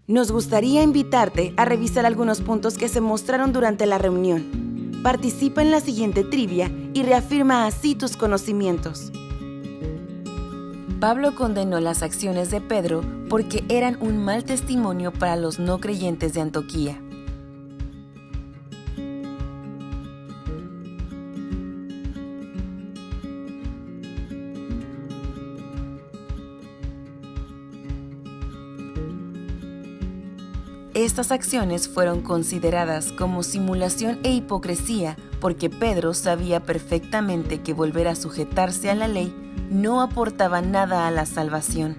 Nos gustaría invitarte a revisar algunos puntos que se mostraron durante la reunión. Participa en la siguiente trivia y reafirma así tus conocimientos. Pablo condenó las acciones de Pedro porque eran un mal testimonio para los no creyentes de Antioquía. Estas acciones fueron consideradas como simulación e hipocresía porque Pedro sabía perfectamente que volver a sujetarse a la ley no aportaba nada a la salvación.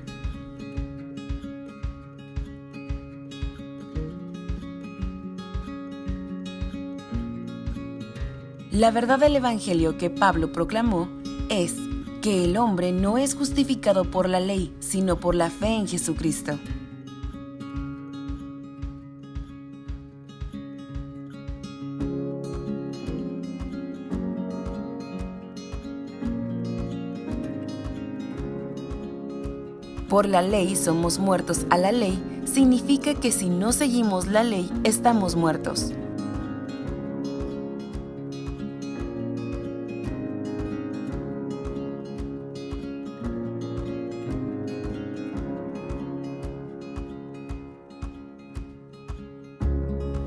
La verdad del Evangelio que Pablo proclamó es que el hombre no es justificado por la ley, sino por la fe en Jesucristo. Por la ley somos muertos a la ley, significa que si no seguimos la ley, estamos muertos.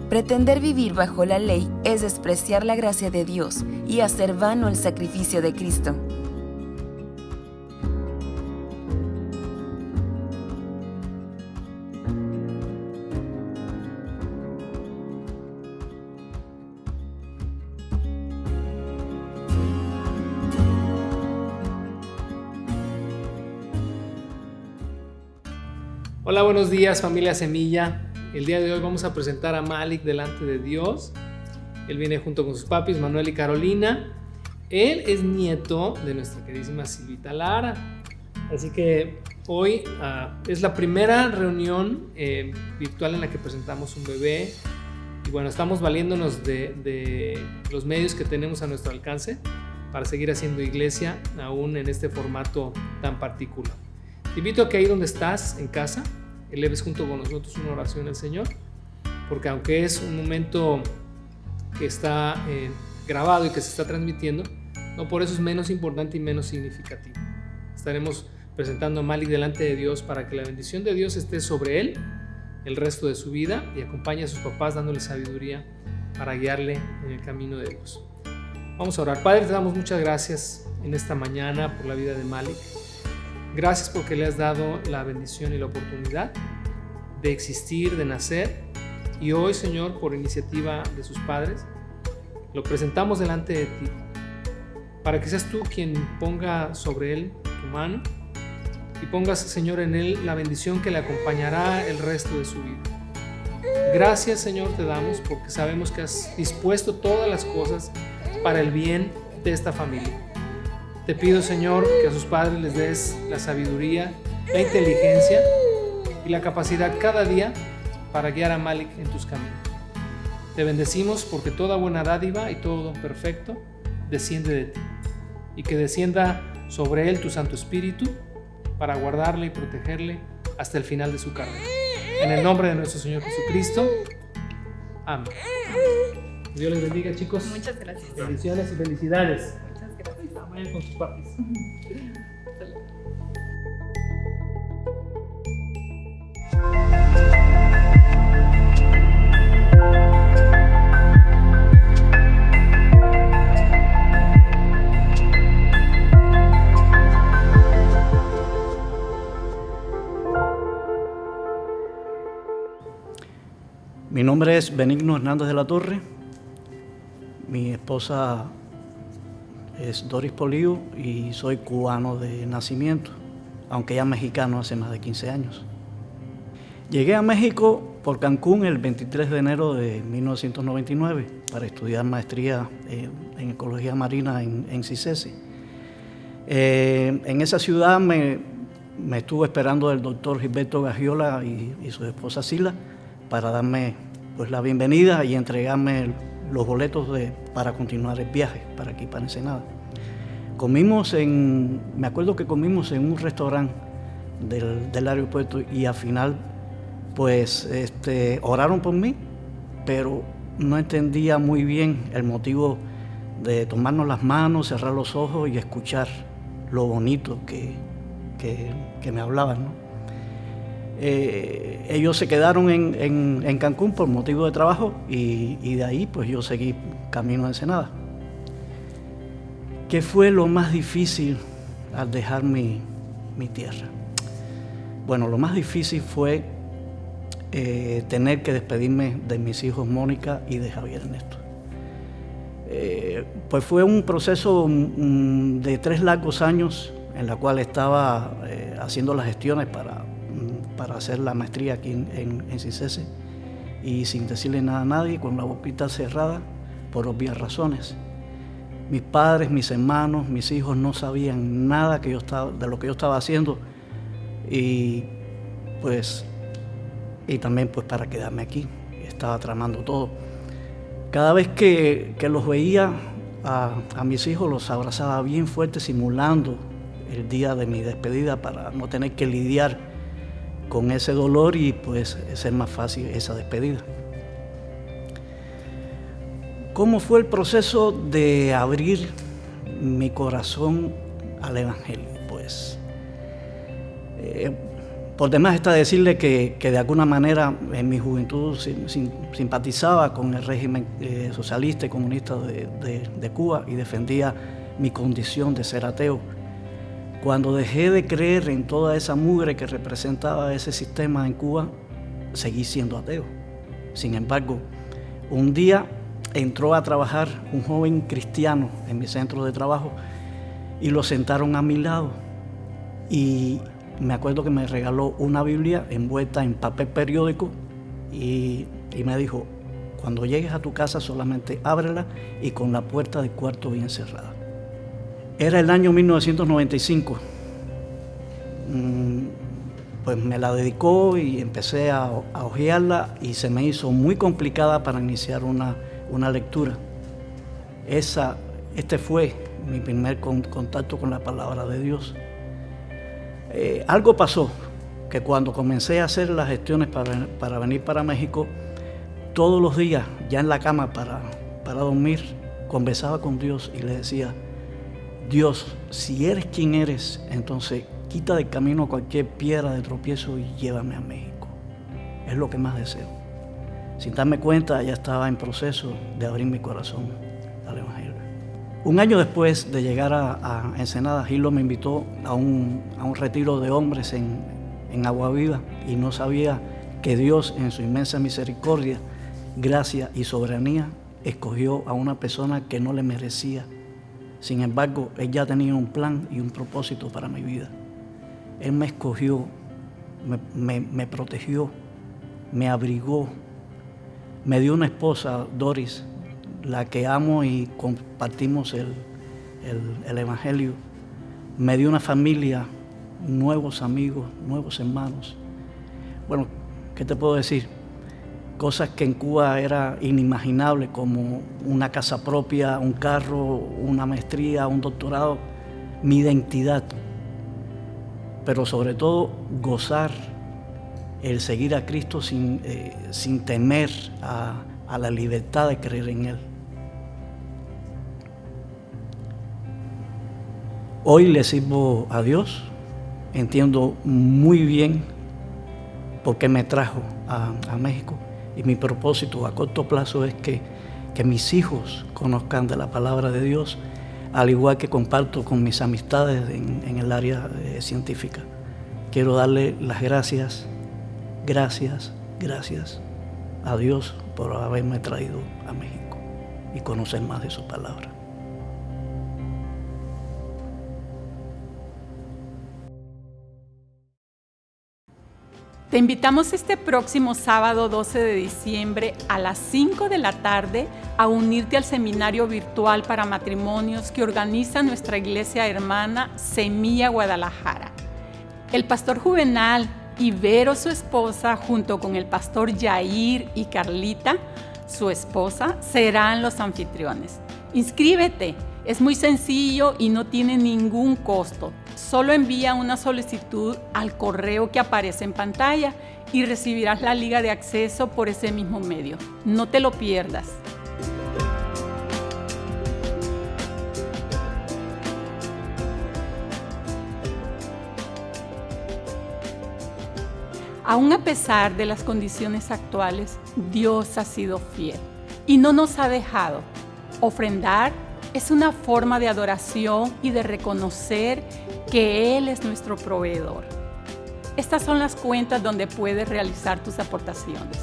Pretender vivir bajo la ley es despreciar la gracia de Dios y hacer vano el sacrificio de Cristo. Hola, buenos días familia Semilla. El día de hoy vamos a presentar a Malik delante de Dios. Él viene junto con sus papis Manuel y Carolina. Él es nieto de nuestra queridísima Silvita Lara. Así que hoy es la primera reunión virtual en la que presentamos un bebé. Y bueno, estamos valiéndonos de los medios que tenemos a nuestro alcance para seguir haciendo iglesia aún en este formato tan particular. Te invito a que ahí donde estás, en casa, eleves junto con nosotros una oración al Señor, porque aunque es un momento que está grabado y que se está transmitiendo, no por eso es menos importante y menos significativo. Estaremos presentando a Malik delante de Dios para que la bendición de Dios esté sobre él el resto de su vida y acompañe a sus papás dándole sabiduría para guiarle en el camino de Dios. Vamos a orar. Padre, te damos muchas gracias en esta mañana por la vida de Malik. Gracias porque le has dado la bendición y la oportunidad de existir, de nacer. Y hoy, Señor, por iniciativa de sus padres, lo presentamos delante de ti, para que seas tú quien ponga sobre él tu mano y pongas, Señor, en él la bendición que le acompañará el resto de su vida. Gracias, Señor, te damos porque sabemos que has dispuesto todas las cosas para el bien de esta familia. Te pido, Señor, que a sus padres les des la sabiduría, la inteligencia y la capacidad cada día para guiar a Malik en tus caminos. Te bendecimos porque toda buena dádiva y todo don perfecto desciende de ti y que descienda sobre él tu Santo Espíritu para guardarle y protegerle hasta el final de su carrera. En el nombre de nuestro Señor Jesucristo. Amén. Dios les bendiga, chicos. Muchas gracias. Bendiciones y felicidades. Muchas gracias. Vayan con sus papis. Mi nombre es Benigno Hernández de la Torre. Mi esposa es Doris Poliu y soy cubano de nacimiento, aunque ya mexicano hace más de 15 años. Llegué a México por Cancún el 23 de enero de 1999 para estudiar maestría en Ecología Marina en CICESE. En esa ciudad me estuvo esperando el doctor Gilberto Gagiola y su esposa Sila para darme pues, la bienvenida y entregarme los boletos para continuar el viaje para aquí, para Ensenada. Me acuerdo que comimos en un restaurante del aeropuerto y al final pues oraron por mí, pero no entendía muy bien el motivo de tomarnos las manos, cerrar los ojos y escuchar lo bonito que me hablaban, ¿no? Ellos se quedaron en Cancún por motivo de trabajo y de ahí pues yo seguí camino a Ensenada. ¿Qué fue lo más difícil al dejar mi tierra? Bueno, lo más difícil fue tener que despedirme de mis hijos Mónica y de Javier Ernesto. Pues fue un proceso de 3 largos años en la cual estaba haciendo las gestiones para hacer la maestría aquí en CICESE y sin decirle nada a nadie, con la boquita cerrada por obvias razones. Mis padres, mis hermanos, mis hijos no sabían nada de lo que yo estaba haciendo y también pues para quedarme aquí, estaba tramando todo. Cada vez que los veía a mis hijos los abrazaba bien fuerte simulando el día de mi despedida para no tener que lidiar con ese dolor y pues ser más fácil esa despedida. ¿Cómo fue el proceso de abrir mi corazón al Evangelio? Pues por demás está decirle que de alguna manera en mi juventud simpatizaba con el régimen socialista y comunista de Cuba y defendía mi condición de ser ateo. Cuando dejé de creer en toda esa mugre que representaba ese sistema en Cuba, seguí siendo ateo. Sin embargo, un día entró a trabajar un joven cristiano en mi centro de trabajo y lo sentaron a mi lado. Y me acuerdo que me regaló una Biblia envuelta en papel periódico y me dijo, cuando llegues a tu casa solamente ábrela y con la puerta del cuarto bien cerrada. Era el año 1995. Pues me la dedicó y empecé a hojearla y se me hizo muy complicada para iniciar una lectura. Este fue mi primer contacto con la palabra de Dios. Algo pasó, que cuando comencé a hacer las gestiones para venir para México, todos los días, ya en la cama para dormir, conversaba con Dios y le decía, Dios, si eres quien eres, entonces quita del camino cualquier piedra de tropiezo y llévame a México. Es lo que más deseo. Sin darme cuenta, ya estaba en proceso de abrir mi corazón al Evangelio. Un año después de llegar a Ensenada, Gilo me invitó a un retiro de hombres en Agua Viva y no sabía que Dios, en su inmensa misericordia, gracia y soberanía, escogió a una persona que no le merecía. Sin embargo, Él ya tenía un plan y un propósito para mi vida. Él me escogió, me protegió, me abrigó, me dio una esposa, Doris, la que amo y compartimos el Evangelio. Me dio una familia, nuevos amigos, nuevos hermanos. Bueno, ¿qué te puedo decir? Cosas que en Cuba era inimaginable, como una casa propia, un carro, una maestría, un doctorado, mi identidad. Pero sobre todo gozar el seguir a Cristo sin temer a la libertad de creer en Él. Hoy le sirvo a Dios, entiendo muy bien por qué me trajo a México. Y mi propósito a corto plazo es que mis hijos conozcan de la palabra de Dios, al igual que comparto con mis amistades en el área científica. Quiero darle las gracias a Dios por haberme traído a México y conocer más de su palabra. Te invitamos este próximo sábado 12 de diciembre a las 5 de la tarde a unirte al seminario virtual para matrimonios que organiza nuestra iglesia hermana Semilla Guadalajara. El pastor Juvenal y Vero, su esposa, junto con el pastor Yair y Carlita, su esposa, serán los anfitriones. Inscríbete, es muy sencillo y no tiene ningún costo. Solo envía una solicitud al correo que aparece en pantalla y recibirás la liga de acceso por ese mismo medio. No te lo pierdas. Aún a pesar de las condiciones actuales, Dios ha sido fiel y no nos ha dejado. Ofrendar es una forma de adoración y de reconocer que Él es nuestro proveedor. Estas son las cuentas donde puedes realizar tus aportaciones.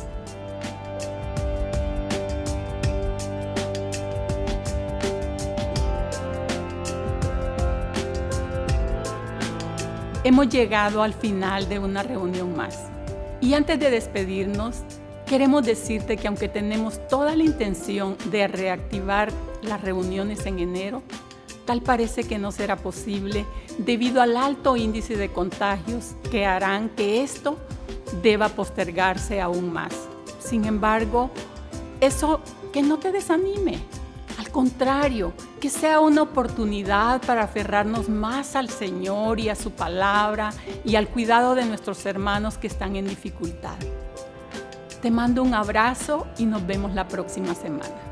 Hemos llegado al final de una reunión más. Y antes de despedirnos, queremos decirte que aunque tenemos toda la intención de reactivar las reuniones en enero, tal parece que no será posible debido al alto índice de contagios que harán que esto deba postergarse aún más. Sin embargo, eso que no te desanime. Al contrario, que sea una oportunidad para aferrarnos más al Señor y a su palabra y al cuidado de nuestros hermanos que están en dificultad. Te mando un abrazo y nos vemos la próxima semana.